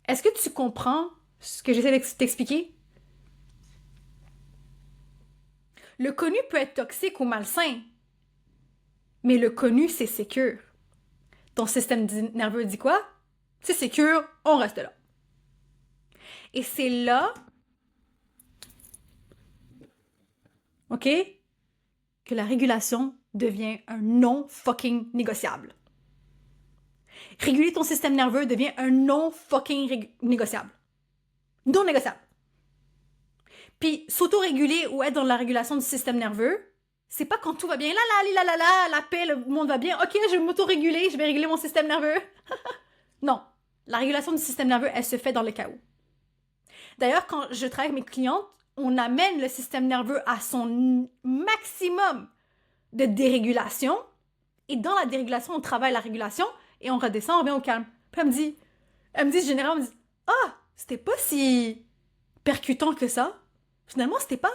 Est-ce que tu comprends ce que j'essaie de t'expliquer? Le connu peut être toxique ou malsain, mais le connu, c'est sécure. Ton système nerveux dit quoi? C'est sécure, on reste là. Et c'est là, OK, que la régulation devient un non fucking négociable. Réguler ton système nerveux devient un non fucking négociable. Non négociable. Puis s'auto-réguler ou être dans la régulation du système nerveux, c'est pas quand tout va bien, la paix, le monde va bien, ok, je vais m'auto-réguler, je vais réguler mon système nerveux. Non. La régulation du système nerveux, elle se fait dans le chaos. D'ailleurs, quand je travaille avec mes clientes, on amène le système nerveux à son maximum de dérégulation. Et dans la dérégulation, on travaille la régulation et on redescend, on revient au calme. Puis elle me dit généralement, ah, c'était pas si percutant que ça. Finalement, c'était pas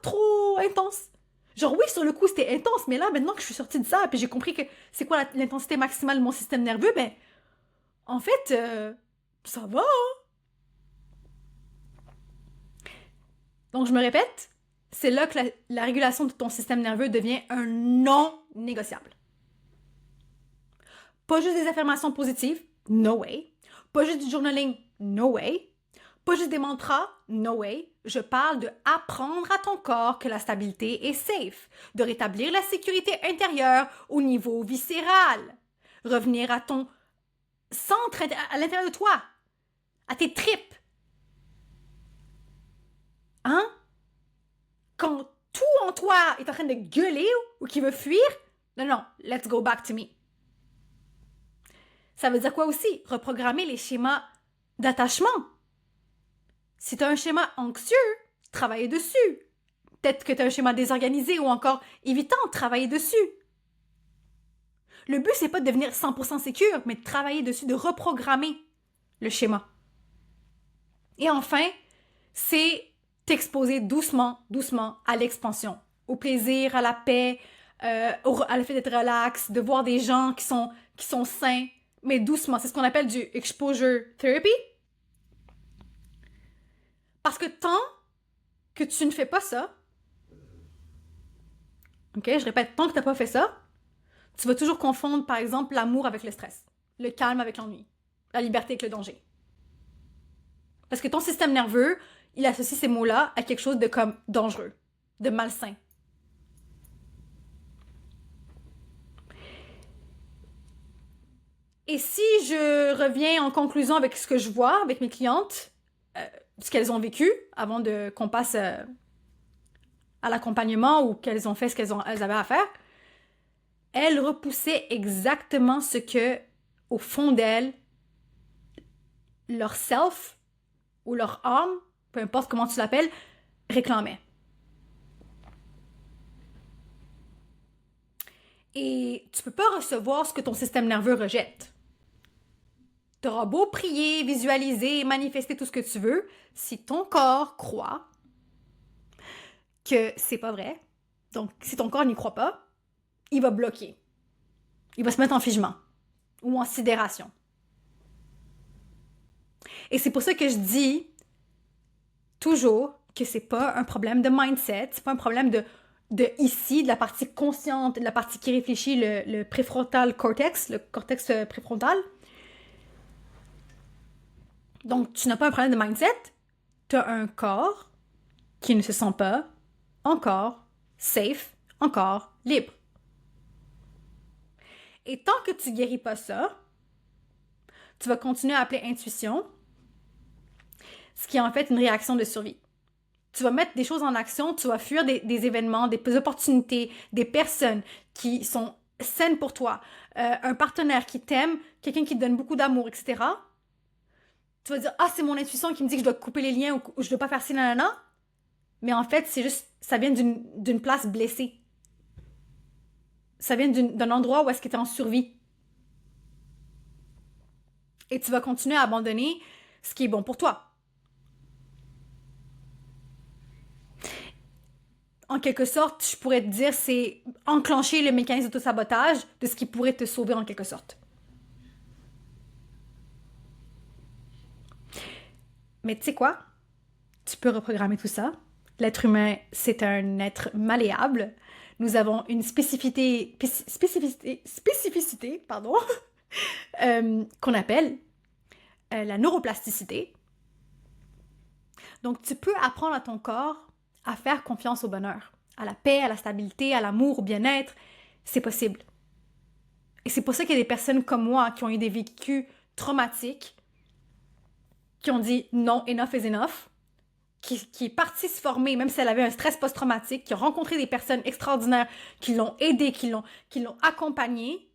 trop intense. Genre, oui, sur le coup, c'était intense, mais là, maintenant que je suis sortie de ça, puis j'ai compris que c'est quoi l'intensité maximale de mon système nerveux, ben, en fait, ça va. Hein? Donc, je me répète, c'est là que la régulation de ton système nerveux devient un non négociable. Pas juste des affirmations positives, no way. Pas juste du journaling, no way. Pas juste des mantras, no way. Je parle de apprendre à ton corps que la stabilité est safe, de rétablir la sécurité intérieure au niveau viscéral, revenir à ton centre à l'intérieur de toi, à tes tripes. Hein? Quand tout en toi est en train de gueuler ou qui veut fuir, non, let's go back to me. Ça veut dire quoi aussi? Reprogrammer les schémas d'attachement. Si tu as un schéma anxieux, travailler dessus. Peut-être que tu as un schéma désorganisé ou encore évitant, travailler dessus. Le but, c'est pas de devenir 100% sécure, mais de travailler dessus, de reprogrammer le schéma. Et enfin, c'est t'exposer doucement à l'expansion, au plaisir, à la paix, à le fait d'être relax, de voir des gens qui sont sains, mais doucement. C'est ce qu'on appelle du exposure therapy. Parce que tant que tu ne fais pas ça, ok, je répète, tant que tu n'as pas fait ça, tu vas toujours confondre, par exemple, l'amour avec le stress, le calme avec l'ennui, la liberté avec le danger. Parce que ton système nerveux, il associe ces mots-là à quelque chose de comme dangereux, de malsain. Et si je reviens en conclusion avec ce que je vois avec mes clientes, ce qu'elles ont vécu avant qu'on passe à l'accompagnement ou qu'elles ont fait ce qu'elles avaient à faire, elles repoussaient exactement ce que, au fond d'elles, leur self ou leur âme, peu importe comment tu l'appelles, réclamait. Et tu peux pas recevoir ce que ton système nerveux rejette. Tu auras beau prier, visualiser, manifester tout ce que tu veux, si ton corps croit que c'est pas vrai, donc si ton corps n'y croit pas, il va bloquer. Il va se mettre en figement ou en sidération. Et c'est pour ça que je dis toujours que c'est pas un problème de mindset, c'est pas un problème de ici, de la partie consciente, de la partie qui réfléchit, le préfrontal cortex, le cortex préfrontal. Donc, tu n'as pas un problème de mindset, tu as un corps qui ne se sent pas encore safe, encore libre. Et tant que tu guéris pas ça, tu vas continuer à appeler intuition, ce qui est en fait une réaction de survie. Tu vas mettre des choses en action, tu vas fuir des événements, des opportunités, des personnes qui sont saines pour toi, un partenaire qui t'aime, quelqu'un qui te donne beaucoup d'amour, etc. Tu vas dire, ah, c'est mon intuition qui me dit que je dois couper les liens ou je dois pas faire ci, nanana. Mais en fait, c'est juste, ça vient d'une place blessée. Ça vient d'un endroit où est-ce que tu es en survie. Et tu vas continuer à abandonner ce qui est bon pour toi. En quelque sorte, je pourrais te dire, c'est enclencher le mécanisme d'auto-sabotage de ce qui pourrait te sauver en quelque sorte. Mais tu sais quoi? Tu peux reprogrammer tout ça. L'être humain, c'est un être malléable. Nous avons une spécificité, pardon, qu'on appelle la neuroplasticité. Donc, tu peux apprendre à ton corps à faire confiance au bonheur, à la paix, à la stabilité, à l'amour, au bien-être. C'est possible. Et c'est pour ça qu'il y a des personnes comme moi qui ont eu des vécus traumatiques, qui ont dit non, enough is enough, qui est partie se former, même si elle avait un stress post-traumatique, qui a rencontré des personnes extraordinaires, qui l'ont aidée, qui l'ont accompagnée,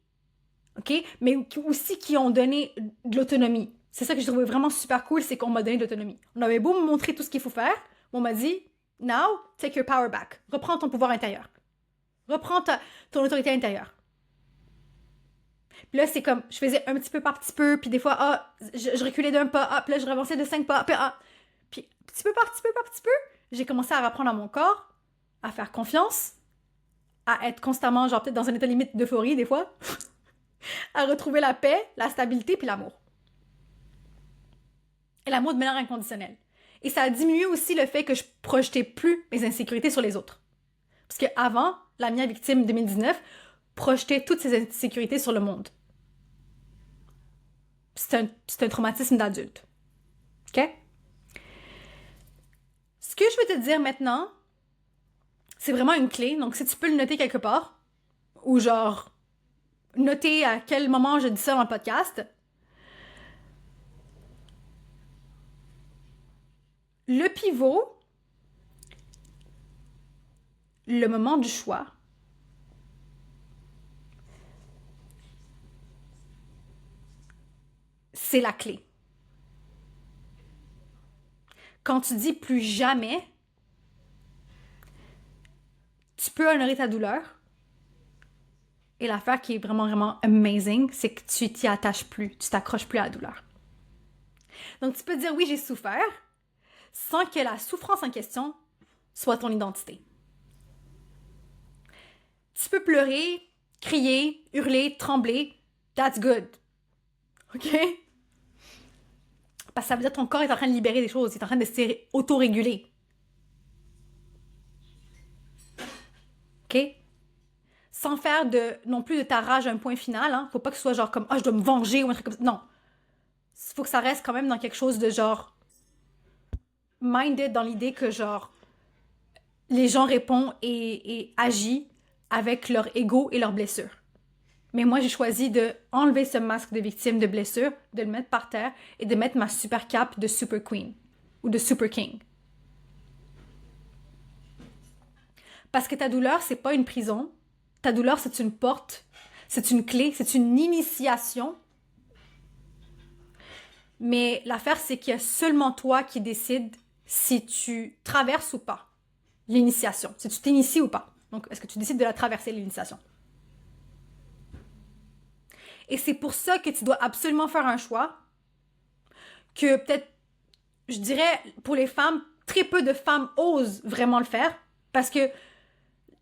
OK? Mais aussi qui ont donné de l'autonomie. C'est ça que je trouvais vraiment super cool, c'est qu'on m'a donné de l'autonomie. On avait beau me montrer tout ce qu'il faut faire, on m'a dit, now, take your power back. Reprends ton pouvoir intérieur. Reprends ton autorité intérieure. Puis là, c'est comme, je faisais un petit peu par petit peu, puis des fois, je reculais d'un pas, puis là, je revançais de 5 pas, puis petit peu par petit peu, j'ai commencé à apprendre à mon corps à faire confiance, à être constamment, genre peut-être dans un état limite d'euphorie des fois, à retrouver la paix, la stabilité, puis l'amour. Et l'amour de manière inconditionnelle. Et ça a diminué aussi le fait que je projetais plus mes insécurités sur les autres. Parce qu'avant, la mienne victime 2019 projetait toutes ses insécurités sur le monde. C'est un traumatisme d'adulte. OK? Ce que je veux te dire maintenant, c'est vraiment une clé. Donc, si tu peux le noter quelque part, ou genre, noter à quel moment je dis ça dans le podcast. Le pivot, le moment du choix, c'est la clé. Quand tu dis plus jamais, tu peux honorer ta douleur. Et l'affaire qui est vraiment, vraiment amazing, c'est que tu t'y attaches plus, tu t'accroches plus à la douleur. Donc, tu peux dire oui, j'ai souffert, sans que la souffrance en question soit ton identité. Tu peux pleurer, crier, hurler, trembler, that's good. OK? Parce que ça veut dire que ton corps est en train de libérer des choses, il est en train de s'auto-réguler. OK? Sans faire non plus de ta rage un point final. Hein. Faut pas que ce soit genre comme je dois me venger ou un truc comme ça. Non. Faut que ça reste quand même dans quelque chose de genre minded dans l'idée que genre les gens répondent et agissent avec leur ego et leurs blessures. Mais moi, j'ai choisi de enlever ce masque de victime de blessure, de le mettre par terre et de mettre ma super cape de super queen ou de super king. Parce que ta douleur, c'est pas une prison. Ta douleur, c'est une porte, c'est une clé, c'est une initiation. Mais l'affaire, c'est qu'il y a seulement toi qui décides si tu traverses ou pas l'initiation, si tu t'inities ou pas. Donc, est-ce que tu décides de la traverser, l'initiation? Et c'est pour ça que tu dois absolument faire un choix que peut-être, je dirais, pour les femmes, très peu de femmes osent vraiment le faire parce que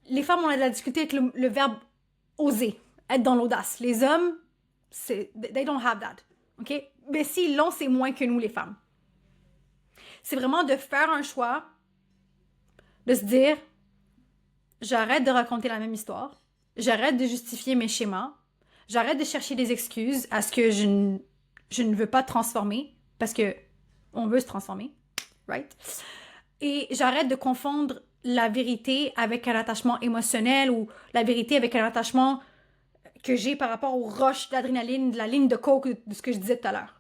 les femmes ont de la difficulté avec le verbe oser, être dans l'audace. Les hommes, they don't have that. OK? Mais s'ils l'ont, c'est moins que nous, les femmes. C'est vraiment de faire un choix, de se dire, j'arrête de raconter la même histoire, j'arrête de justifier mes schémas, j'arrête de chercher des excuses à ce que je ne veux pas transformer, parce que on veut se transformer, right? Et j'arrête de confondre la vérité avec un attachement émotionnel ou la vérité avec un attachement que j'ai par rapport aux rushs d'adrénaline, de la ligne de coke, de ce que je disais tout à l'heure.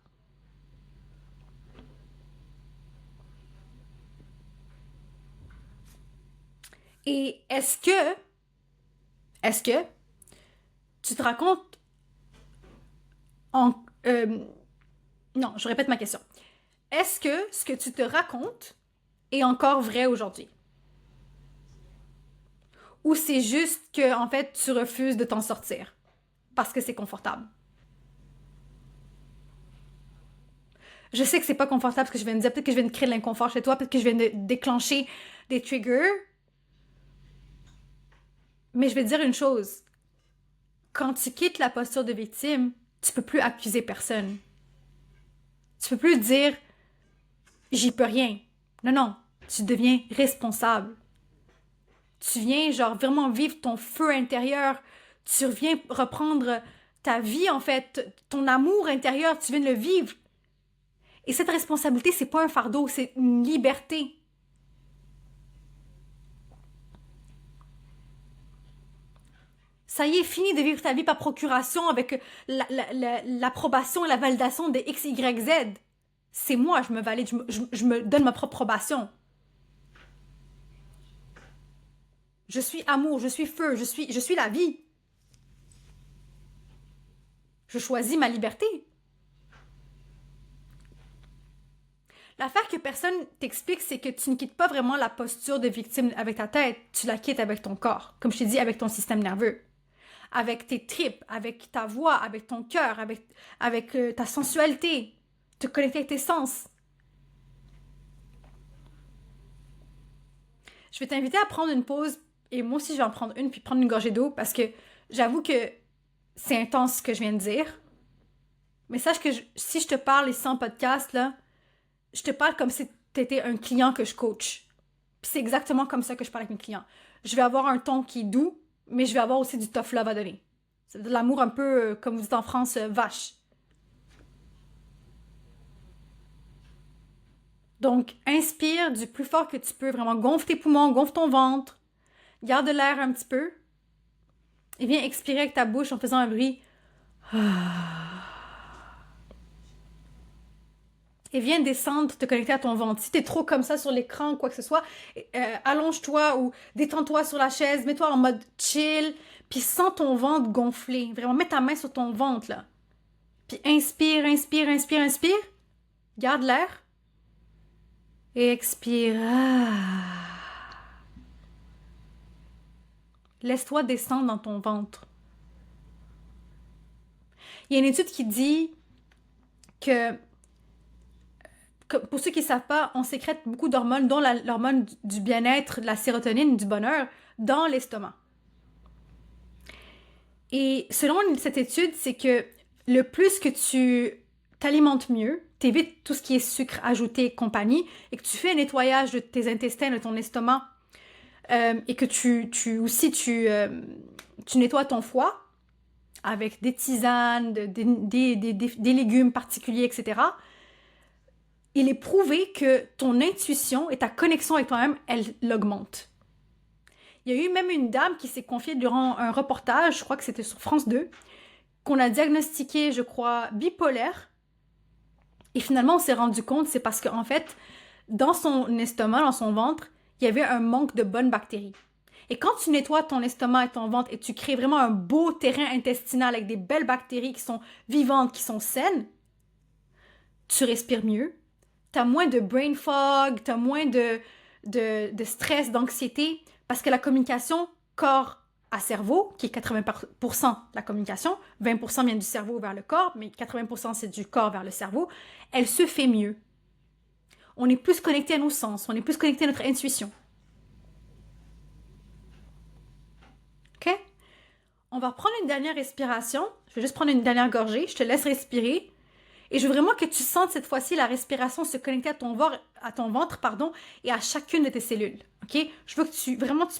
Et est-ce que tu te racontes non, je répète ma question. Est-ce que ce que tu te racontes est encore vrai aujourd'hui? Ou c'est juste que, en fait, tu refuses de t'en sortir parce que c'est confortable? Je sais que c'est pas confortable ce que je viens de dire. Peut-être que je viens de créer de l'inconfort chez toi. Peut-être que je viens de déclencher des triggers. Mais je vais te dire une chose. Quand tu quittes la posture de victime, tu peux plus accuser personne. Tu peux plus dire j'y peux rien. Non, non, tu deviens responsable. Tu viens genre vraiment vivre ton feu intérieur. Tu reviens reprendre ta vie en fait, ton amour intérieur, tu viens de le vivre. Et cette responsabilité, c'est pas un fardeau, c'est une liberté. Ça y est, fini de vivre ta vie par procuration avec l'approbation et la validation de X, Y, Z. C'est moi, je me valide, je me donne ma propre approbation. Je suis amour, je suis feu, je suis la vie. Je choisis ma liberté. L'affaire que personne t'explique, c'est que tu ne quittes pas vraiment la posture de victime avec ta tête, tu la quittes avec ton corps, comme je t'ai dit, avec ton système nerveux, avec tes tripes, avec ta voix, avec ton cœur, avec ta sensualité, te connecter avec tes sens. Je vais t'inviter à prendre une pause, et moi aussi je vais en prendre une, puis prendre une gorgée d'eau, parce que j'avoue que c'est intense ce que je viens de dire. Mais sache que si je te parle ici en podcast, là, je te parle comme si tu étais un client que je coach. Puis c'est exactement comme ça que je parle avec mes clients. Je vais avoir un ton qui est doux, mais je vais avoir aussi du tough love à donner. C'est de l'amour un peu, comme vous dites en France, vache. Donc, inspire du plus fort que tu peux. Vraiment, gonfle tes poumons, gonfle ton ventre. Garde l'air un petit peu. Et viens expirer avec ta bouche en faisant un bruit. Et viens descendre, te connecter à ton ventre. Si t'es trop comme ça sur l'écran ou quoi que ce soit, allonge-toi ou détends-toi sur la chaise, mets-toi en mode chill, puis sens ton ventre gonfler. Vraiment, mets ta main sur ton ventre, là. Puis inspire, inspire, inspire, inspire. Garde l'air. Et expire. Laisse-toi descendre dans ton ventre. Il y a une étude qui dit que pour ceux qui ne savent pas, on sécrète beaucoup d'hormones, dont l'hormone du bien-être, de la sérotonine, du bonheur, dans l'estomac. Et selon cette étude, c'est que le plus que tu t'alimentes mieux, t'évites tout ce qui est sucre ajouté et compagnie, et que tu fais un nettoyage de tes intestins, de ton estomac, et que tu nettoies ton foie avec des tisanes, des légumes particuliers, etc., il est prouvé que ton intuition et ta connexion avec toi-même, elle l'augmente. Il y a eu même une dame qui s'est confiée durant un reportage, je crois que c'était sur France 2, qu'on a diagnostiqué, je crois, bipolaire. Et finalement, on s'est rendu compte, c'est parce qu'en fait, dans son estomac, dans son ventre, il y avait un manque de bonnes bactéries. Et quand tu nettoies ton estomac et ton ventre et tu crées vraiment un beau terrain intestinal avec des belles bactéries qui sont vivantes, qui sont saines, tu respires mieux, t'as moins de brain fog, t'as moins de stress, d'anxiété, parce que la communication corps à cerveau, qui est 80% de la communication, 20% vient du cerveau vers le corps, mais 80% c'est du corps vers le cerveau, elle se fait mieux. On est plus connecté à nos sens, on est plus connecté à notre intuition. OK? On va prendre une dernière respiration. Je vais juste prendre une dernière gorgée. Je te laisse respirer. Et je veux vraiment que tu sentes cette fois-ci la respiration se connecter à ton ventre, et à chacune de tes cellules. OK? Je veux que tu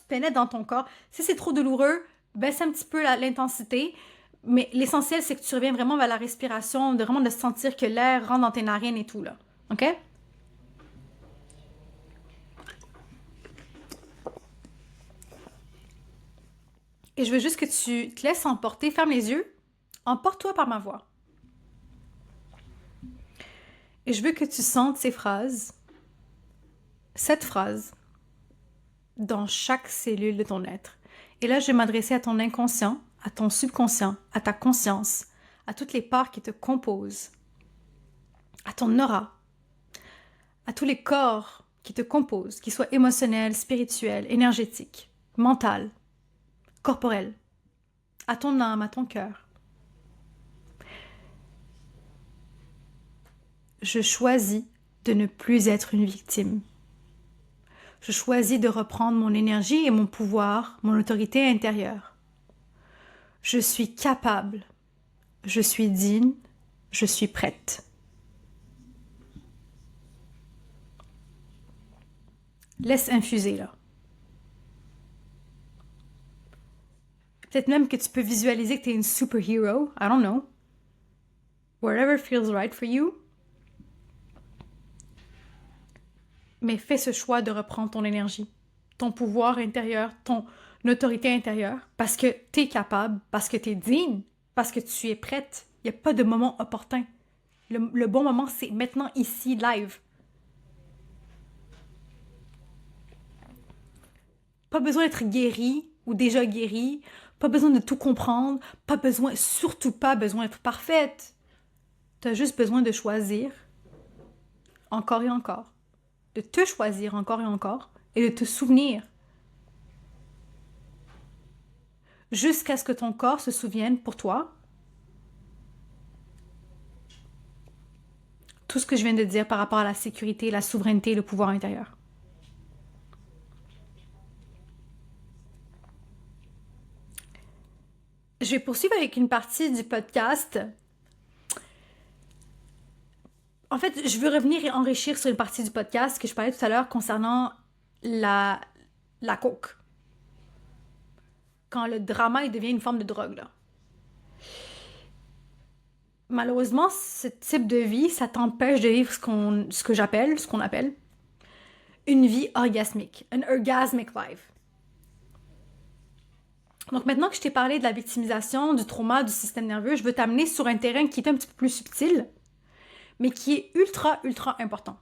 pénètres dans ton corps. Si c'est trop douloureux, baisse un petit peu l'intensité. Mais l'essentiel, c'est que tu reviens vraiment vers la respiration, de sentir que l'air rentre dans tes narines et tout, là. OK? Et je veux juste que tu te laisses emporter. Ferme les yeux. Emporte-toi par ma voix. Et je veux que tu sentes cette phrase, dans chaque cellule de ton être. Et là, je vais m'adresser à ton inconscient, à ton subconscient, à ta conscience, à toutes les parts qui te composent, à ton aura, à tous les corps qui te composent, qu'ils soient émotionnels, spirituels, énergétiques, mentaux, corporels, à ton âme, à ton cœur. Je choisis de ne plus être une victime. Je choisis de reprendre mon énergie et mon pouvoir, mon autorité intérieure. Je suis capable. Je suis digne. Je suis prête. Laisse infuser, là. Peut-être même que tu peux visualiser que tu es une superhero. I don't know. Whatever feels right for you. Mais fais ce choix de reprendre ton énergie, ton pouvoir intérieur, ton autorité intérieure, parce que tu es capable, parce que tu es digne, parce que tu es prête. Il n'y a pas de moment opportun. Le bon moment, c'est maintenant, ici, live. Pas besoin d'être guéri ou déjà guéri, pas besoin de tout comprendre, pas besoin, surtout pas besoin d'être parfaite. Tu as juste besoin de choisir, encore et encore, de te choisir encore et encore, et de te souvenir. Jusqu'à ce que ton corps se souvienne pour toi tout ce que je viens de dire par rapport à la sécurité, la souveraineté, le pouvoir intérieur. Je vais poursuivre avec une partie du podcast. En fait, je veux revenir et enrichir sur une partie du podcast que je parlais tout à l'heure concernant la coke. Quand le drama il devient une forme de drogue, là. Malheureusement, ce type de vie, ça t'empêche de vivre ce qu'on appelle une vie orgasmique, an orgasmic life. Donc maintenant que je t'ai parlé de la victimisation, du trauma, du système nerveux, je veux t'amener sur un terrain qui est un petit peu plus subtil, mais qui est ultra, ultra important.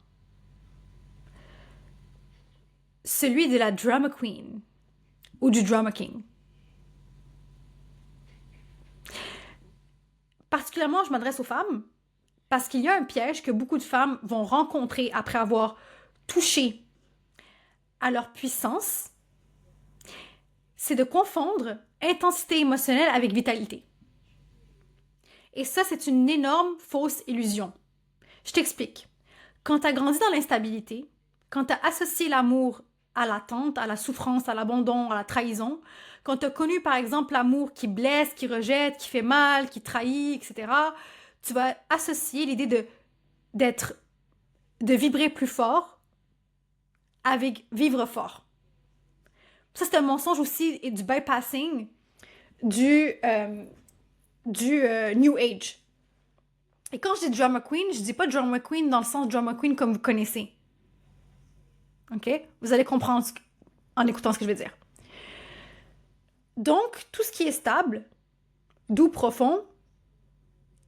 Celui de la drama queen ou du drama king. Particulièrement, je m'adresse aux femmes parce qu'il y a un piège que beaucoup de femmes vont rencontrer après avoir touché à leur puissance, c'est de confondre intensité émotionnelle avec vitalité. Et ça, c'est une énorme fausse illusion. Je t'explique. Quand tu as grandi dans l'instabilité, quand tu as associé l'amour à l'attente, à la souffrance, à l'abandon, à la trahison, quand tu as connu par exemple l'amour qui blesse, qui rejette, qui fait mal, qui trahit, etc., tu vas associer l'idée de vibrer plus fort avec vivre fort. Ça, c'est un mensonge aussi et du bypassing du New Age. Et quand je dis drama queen, je dis pas drama queen dans le sens drama queen comme vous connaissez. OK? Vous allez comprendre en écoutant ce que je veux dire. Donc, tout ce qui est stable, doux, profond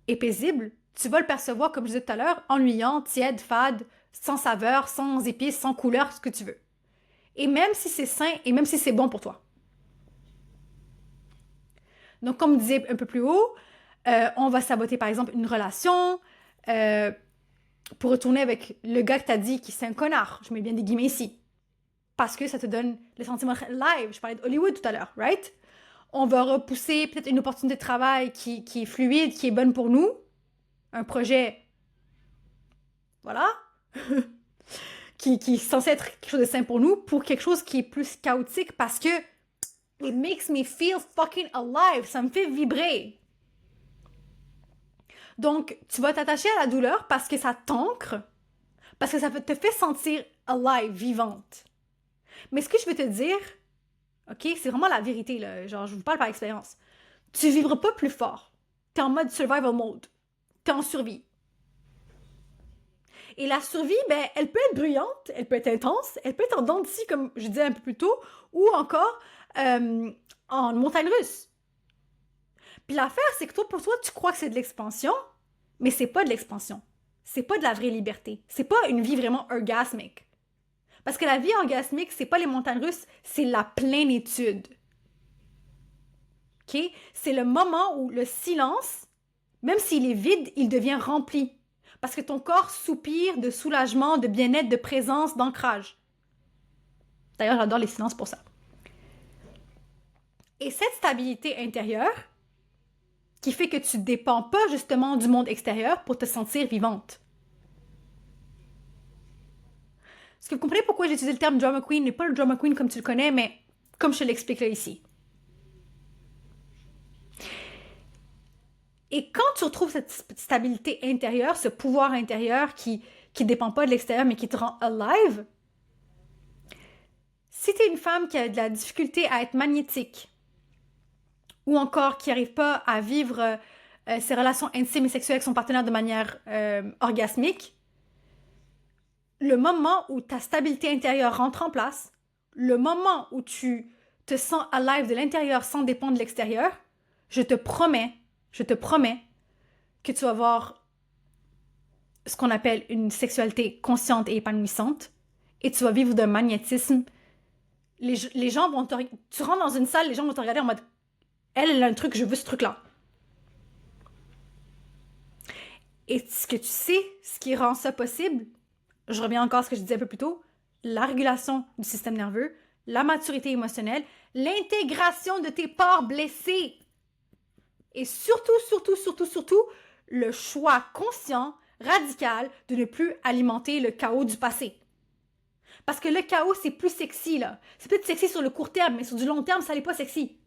et paisible, tu vas le percevoir, comme je disais tout à l'heure, ennuyant, tiède, fade, sans saveur, sans épices, sans couleur, ce que tu veux. Et même si c'est sain et même si c'est bon pour toi. Donc, comme je disais un peu plus haut, on va saboter, par exemple, une relation pour retourner avec le gars que t'as dit qui c'est un connard. Je mets bien des guillemets ici. Parce que ça te donne le sentiment live. Je parlais de Hollywood tout à l'heure, right? On va repousser peut-être une opportunité de travail qui est fluide, qui est bonne pour nous. Un projet, voilà, qui est censé être quelque chose de sain pour nous, pour quelque chose qui est plus chaotique parce que it makes me feel fucking alive. Ça me fait vibrer. Donc, tu vas t'attacher à la douleur parce que ça t'ancre, parce que ça te fait sentir alive, vivante. Mais ce que je veux te dire, OK, c'est vraiment la vérité, là. Genre, je vous parle par expérience. Tu vibres pas plus fort. T'es en mode survival mode. T'es en survie. Et la survie, ben, elle peut être bruyante, elle peut être intense, elle peut être en dents de scie, comme je disais un peu plus tôt, ou encore en montagne russe. Puis l'affaire, c'est que toi, pour toi, tu crois que c'est de l'expansion, mais c'est pas de l'expansion. C'est pas de la vraie liberté. C'est pas une vie vraiment orgasmique. Parce que la vie orgasmique, c'est pas les montagnes russes, c'est la plénitude. OK? C'est le moment où le silence, même s'il est vide, il devient rempli. Parce que ton corps soupire de soulagement, de bien-être, de présence, d'ancrage. D'ailleurs, j'adore les silences pour ça. Et cette stabilité intérieure, qui fait que tu ne dépends pas justement du monde extérieur pour te sentir vivante. Est-ce que vous comprenez pourquoi j'ai utilisé le terme drama queen, et pas le drama queen comme tu le connais, mais comme je te l'explique là ici. Et quand tu retrouves cette stabilité intérieure, ce pouvoir intérieur qui ne dépend pas de l'extérieur, mais qui te rend alive, Si tu es une femme qui a de la difficulté à être magnétique, ou encore qui n'arrive pas à vivre ses relations intimes et sexuelles avec son partenaire de manière orgasmique, le moment où ta stabilité intérieure rentre en place, le moment où tu te sens alive de l'intérieur sans dépendre de l'extérieur, je te promets que tu vas avoir ce qu'on appelle une sexualité consciente et épanouissante et tu vas vivre d'un magnétisme. Les gens vont te... Tu rentres dans une salle, les gens vont te regarder en mode elle a un truc, je veux ce truc-là. Et ce que tu sais, ce qui rend ça possible, je reviens encore à ce que je disais un peu plus tôt, la régulation du système nerveux, la maturité émotionnelle, l'intégration de tes parts blessées et surtout, le choix conscient, radical de ne plus alimenter le chaos du passé. Parce que le chaos, c'est plus sexy, là. C'est peut-être sexy sur le court terme, mais sur du long terme, ça n'est pas sexy.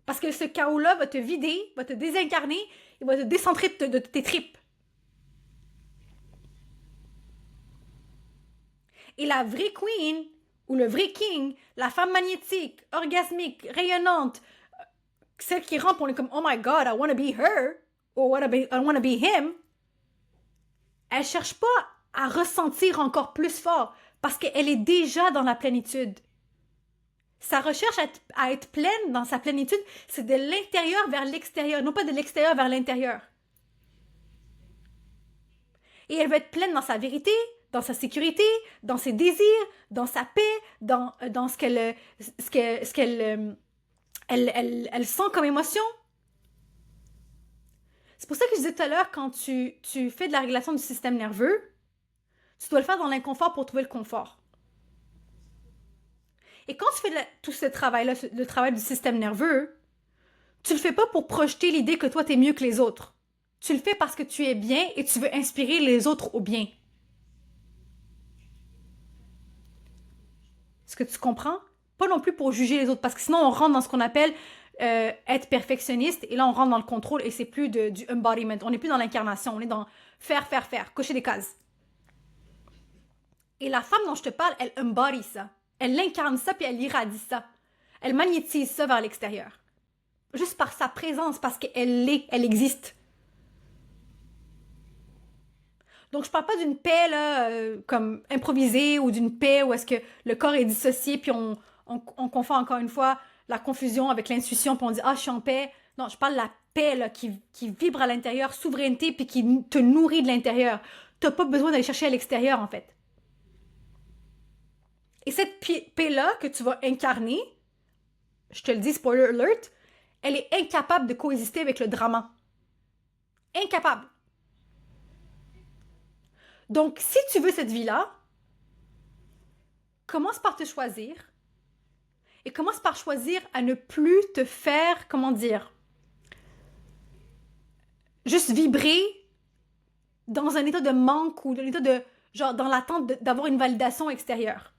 Parce que ce chaos-là va te vider, va te désincarner et va te décentrer de tes tripes. Et la vraie queen ou le vrai king, la femme magnétique, orgasmique, rayonnante, celle qui rentre, on est comme « Oh my God, I want to be her » ou « I want to be him », elle cherche pas à ressentir encore plus fort parce qu'elle est déjà dans la plénitude. Sa recherche à être pleine dans sa plénitude, c'est de l'intérieur vers l'extérieur, non pas de l'extérieur vers l'intérieur. Et elle veut être pleine dans sa vérité, dans sa sécurité, dans ses désirs, dans sa paix, dans ce qu'elle elle sent comme émotion. C'est pour ça que je disais tout à l'heure, quand tu fais de la régulation du système nerveux, tu dois le faire dans l'inconfort pour trouver le confort. Et quand tu fais tout ce travail-là, le travail du système nerveux, tu le fais pas pour projeter l'idée que toi, t'es mieux que les autres. Tu le fais parce que tu es bien et tu veux inspirer les autres au bien. Est-ce que tu comprends? Pas non plus pour juger les autres, parce que sinon on rentre dans ce qu'on appelle être perfectionniste, et là on rentre dans le contrôle et c'est plus du embodiment. On n'est plus dans l'incarnation, on est dans faire, cocher des cases. Et la femme dont je te parle, elle embody ça. Elle incarne ça puis elle irradie ça. Elle magnétise ça vers l'extérieur. Juste par sa présence, parce qu'elle elle existe. Donc, je parle pas d'une paix là, comme improvisée ou d'une paix où est-ce que le corps est dissocié puis on confond encore une fois la confusion avec l'intuition puis on dit « Ah, je suis en paix ». Non, je parle de la paix là, qui vibre à l'intérieur, souveraineté puis qui te nourrit de l'intérieur. T'as pas besoin d'aller chercher à l'extérieur en fait. Et cette paix-là que tu vas incarner, je te le dis, spoiler alert, elle est incapable de coexister avec le drama. Incapable. Donc, si tu veux cette vie-là, commence par te choisir et commence par choisir à ne plus te faire, comment dire, juste vibrer dans un état de manque ou dans un état de, genre, dans l'attente d'avoir une validation extérieure.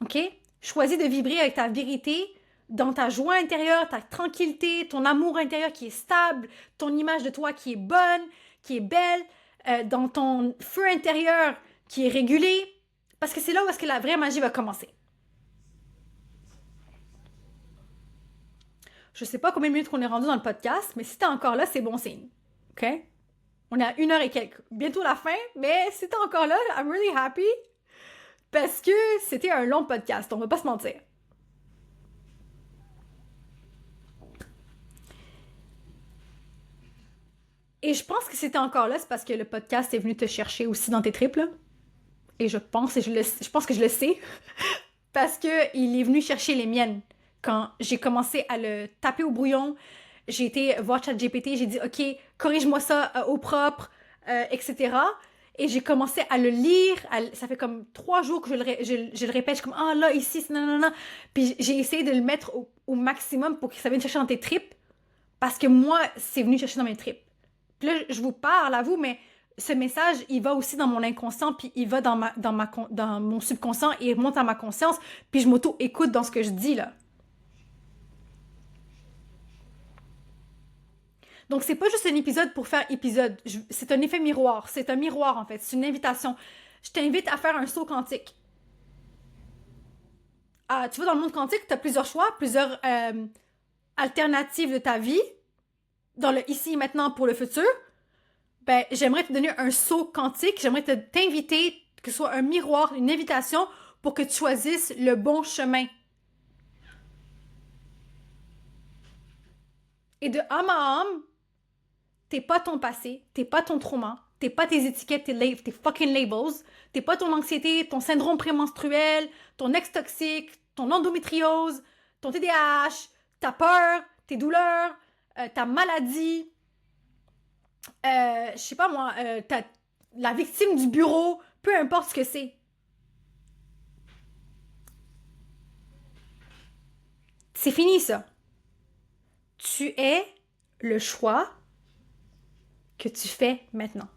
OK? Choisis de vibrer avec ta vérité, dans ta joie intérieure, ta tranquillité, ton amour intérieur qui est stable, ton image de toi qui est bonne, qui est belle, dans ton feu intérieur qui est régulé, parce que c'est là où est-ce que la vraie magie va commencer. Je sais pas combien de minutes qu'on est rendu dans le podcast, mais si t'es encore là, c'est bon signe. OK? On est à 1 heure et quelques. Bientôt la fin, mais si t'es encore là, I'm really happy. Parce que c'était un long podcast, on va pas se mentir. Et je pense que c'était encore là, c'est parce que le podcast est venu te chercher aussi dans tes tripes, là. Et je pense que je le sais, parce qu'il est venu chercher les miennes. Quand j'ai commencé à le taper au brouillon, j'ai été voir ChatGPT, j'ai dit « Ok, corrige-moi ça au propre, etc. » Et j'ai commencé à le lire. Ça fait comme 3 jours que je le répète. Je suis comme « Ah là, ici, non, non, non. » Puis j'ai essayé de le mettre au maximum pour que ça vienne chercher dans tes tripes. Parce que moi, c'est venu chercher dans mes tripes. Puis là, je vous parle à vous, mais ce message, il va aussi dans mon inconscient, puis il va dans mon subconscient et il monte à ma conscience, puis je m'auto-écoute dans ce que je dis, là. Donc, c'est pas juste un épisode pour faire épisode. C'est un effet miroir. C'est un miroir, en fait. C'est une invitation. je t'invite à faire un saut quantique. Tu vois, dans le monde quantique, tu as plusieurs choix, plusieurs alternatives de ta vie, dans le ici et maintenant pour le futur. Ben, j'aimerais te donner un saut quantique, j'aimerais t'inviter, que ce soit un miroir, une invitation, pour que tu choisisses le bon chemin. Et de âme à âme, t'es pas ton passé, t'es pas ton trauma, t'es pas tes étiquettes, tes fucking labels, t'es pas ton anxiété, ton syndrome prémenstruel, ton ex toxique, ton endométriose, ton TDAH, ta peur, tes douleurs, ta maladie, je sais pas moi, la victime du bureau, peu importe ce que c'est. C'est fini ça. Tu es le choix que tu fais maintenant.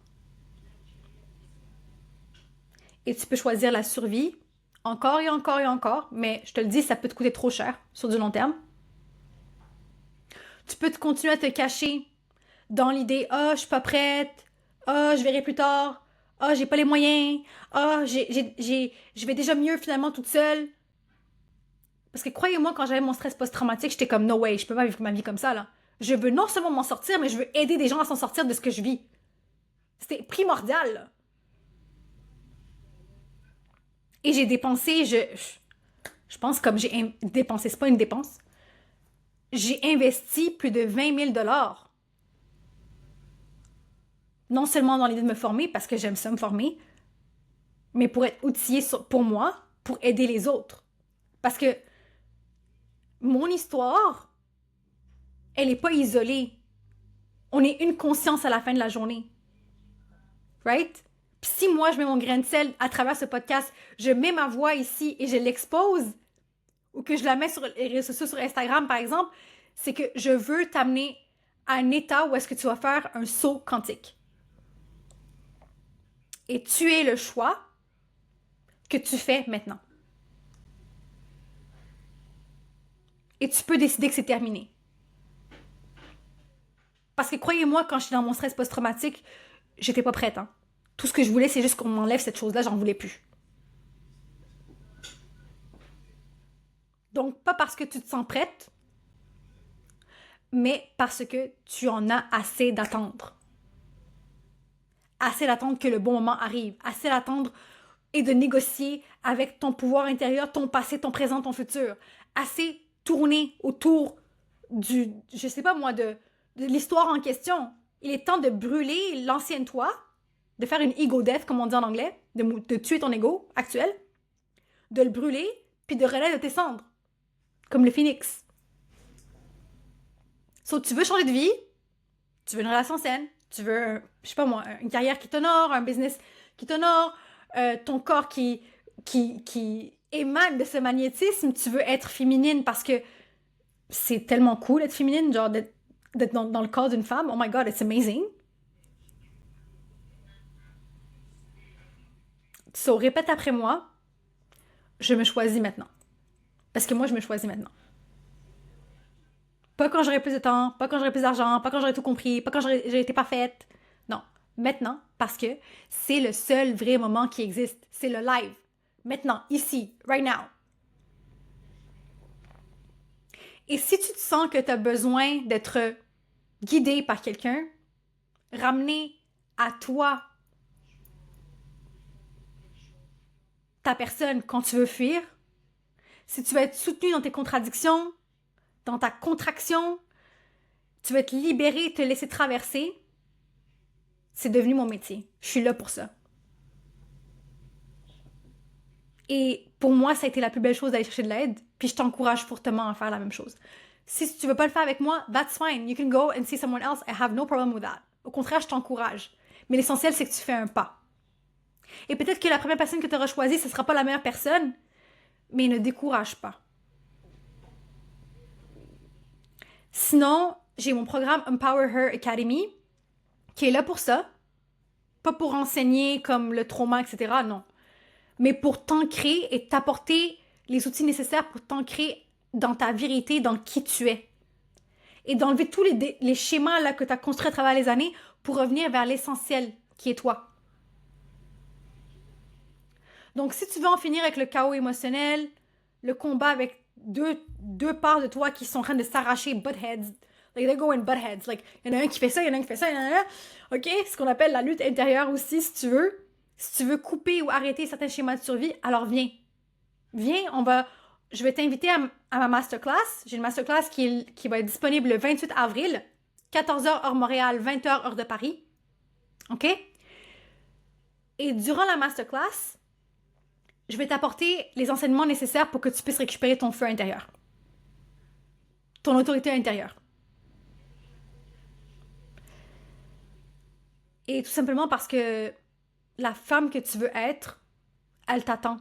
Et tu peux choisir la survie encore et encore et encore, mais je te le dis, ça peut te coûter trop cher sur du long terme. Tu peux continuer à te cacher dans l'idée je suis pas prête, je verrai plus tard, j'ai pas les moyens, je vais déjà mieux finalement toute seule. Parce que croyez-moi, quand j'avais mon stress post-traumatique, j'étais comme no way, je peux pas vivre ma vie comme ça là. Je veux non seulement m'en sortir, mais je veux aider des gens à s'en sortir de ce que je vis. C'était primordial là. Et j'ai dépensé, je pense comme j'ai dépensé, c'est pas une dépense. J'ai investi plus de 20 000 $. Non seulement dans l'idée de me former, parce que j'aime ça me former, mais pour être outillé pour moi, pour aider les autres. Parce que mon histoire, elle n'est pas isolée. On est une conscience à la fin de la journée. Right? Puis si moi, je mets mon grain de sel à travers ce podcast, je mets ma voix ici et je l'expose, ou que je la mets sur les réseaux sociaux, sur Instagram par exemple, c'est que je veux t'amener à un état où est-ce que tu vas faire un saut quantique. Et tu es le choix que tu fais maintenant. Et tu peux décider que c'est terminé. Parce que croyez-moi, quand je suis dans mon stress post-traumatique, j'étais pas prête. Hein. Tout ce que je voulais, c'est juste qu'on m'enlève cette chose-là, j'en voulais plus. Donc, pas parce que tu te sens prête, mais parce que tu en as assez d'attendre. Assez d'attendre que le bon moment arrive. Assez d'attendre et de négocier avec ton pouvoir intérieur, ton passé, ton présent, ton futur. Assez tourner autour je sais pas moi, de l'histoire en question. Il est temps de brûler l'ancienne toi, de faire une ego death, comme on dit en anglais, de tuer ton ego actuel, de le brûler, puis de relayer de tes cendres, comme le phénix. So, tu veux changer de vie, tu veux une relation saine, tu veux, je sais pas moi, une carrière qui t'honore, un business qui t'honore, ton corps qui émane de ce magnétisme, tu veux être féminine parce que c'est tellement cool d'être féminine, genre d'être dans le corps d'une femme. Oh my god, it's amazing. So, répète après moi, je me choisis maintenant. Parce que moi, je me choisis maintenant. Pas quand j'aurai plus de temps, pas quand j'aurai plus d'argent, pas quand j'aurai tout compris, pas quand j'aurai été parfaite. Non, maintenant, parce que c'est le seul vrai moment qui existe. C'est le live. Maintenant, ici, right now. Et si tu te sens que tu as besoin d'être guidé par quelqu'un, ramené à toi ta personne quand tu veux fuir, si tu veux être soutenu dans tes contradictions, dans ta contraction, tu veux être libéré, te laisser traverser, c'est devenu mon métier. Je suis là pour ça. Et pour moi, ça a été la plus belle chose d'aller chercher de l'aide, puis je t'encourage fortement à faire la même chose. Si tu veux pas le faire avec moi, that's fine. You can go and see someone else. I have no problem with that. Au contraire, je t'encourage. Mais l'essentiel, c'est que tu fais un pas. Et peut-être que la première personne que tu auras choisie, ce sera pas la meilleure personne, mais ne décourage pas. Sinon, j'ai mon programme Empower Her Academy, qui est là pour ça. Pas pour enseigner comme le trauma, etc. Non. Mais pour t'ancrer et t'apporter les outils nécessaires pour t'ancrer dans ta vérité, dans qui tu es. Et d'enlever tous les schémas là, que tu as construits à travers les années pour revenir vers l'essentiel qui est toi. Donc, si tu veux en finir avec le chaos émotionnel, le combat avec deux parts de toi qui sont en train de s'arracher butt heads, like they're going butt heads, like il y en a un qui fait ça, il y en a un qui fait ça, il y en a un, ok? Ce qu'on appelle la lutte intérieure aussi, si tu veux. Si tu veux couper ou arrêter certains schémas de survie, alors viens. Viens, je vais t'inviter à ma masterclass. J'ai une masterclass qui va être disponible le 28 avril, 14h heure Montréal, 20h heure de Paris. OK? Et durant la masterclass, je vais t'apporter les enseignements nécessaires pour que tu puisses récupérer ton feu intérieur. Ton autorité intérieure. Et tout simplement parce que la femme que tu veux être, elle t'attend.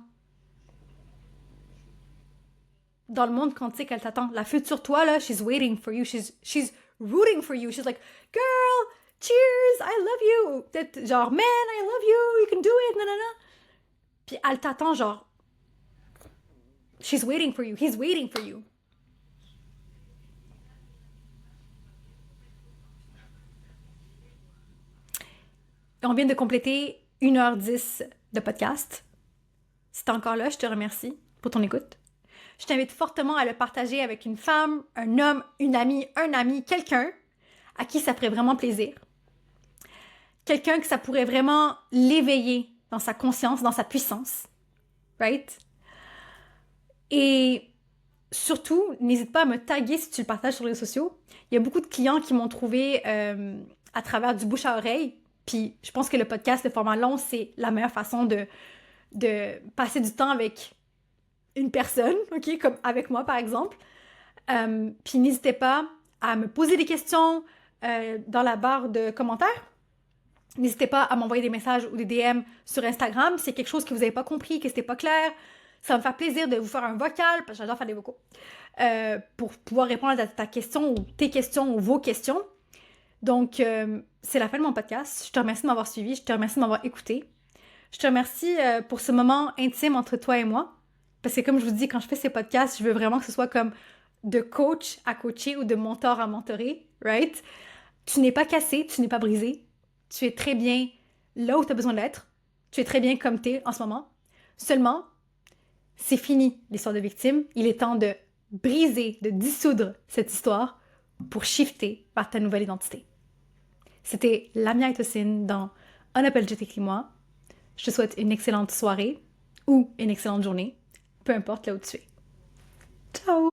Dans le monde quantique, elle t'attend. La future toi, là, she's waiting for you. She's rooting for you. She's like, girl, cheers, I love you. Peut-être genre, man, I love you, you can do it, nanana. Puis elle t'attend, genre, she's waiting for you, he's waiting for you. Et on vient de compléter 1h10 de podcast. Si t'es encore là, je te remercie pour ton écoute. Je t'invite fortement à le partager avec une femme, un homme, une amie, un ami, quelqu'un à qui ça ferait vraiment plaisir. Quelqu'un que ça pourrait vraiment l'éveiller dans sa conscience, dans sa puissance. Right? Et surtout, n'hésite pas à me taguer si tu le partages sur les réseaux sociaux. Il y a beaucoup de clients qui m'ont trouvé à travers du bouche à oreille. Puis je pense que le podcast, le format long, c'est la meilleure façon de passer du temps avec une personne, ok, comme avec moi par exemple. Puis n'hésitez pas à me poser des questions dans la barre de commentaires. N'hésitez pas à m'envoyer des messages ou des DM sur Instagram si c'est quelque chose que vous n'avez pas compris, que c'était pas clair. Ça va me faire plaisir de vous faire un vocal, parce que j'adore faire des vocaux, pour pouvoir répondre à ta question ou tes questions ou vos questions. Donc, c'est la fin de mon podcast. Je te remercie de m'avoir suivi, je te remercie de m'avoir écouté. Je te remercie pour ce moment intime entre toi et moi. Parce que comme je vous dis, quand je fais ces podcasts, je veux vraiment que ce soit comme de coach à coacher ou de mentor à mentorer, right? Tu n'es pas cassé, tu n'es pas brisé. Tu es très bien là où tu as besoin d'être. Tu es très bien comme tu es en ce moment. Seulement, c'est fini l'histoire de victime. Il est temps de briser, de dissoudre cette histoire pour shifter vers ta nouvelle identité. C'était Lamia Etosine dans Unapologetically Moi. Je te souhaite une excellente soirée ou une excellente journée, peu importe là où tu es. Ciao!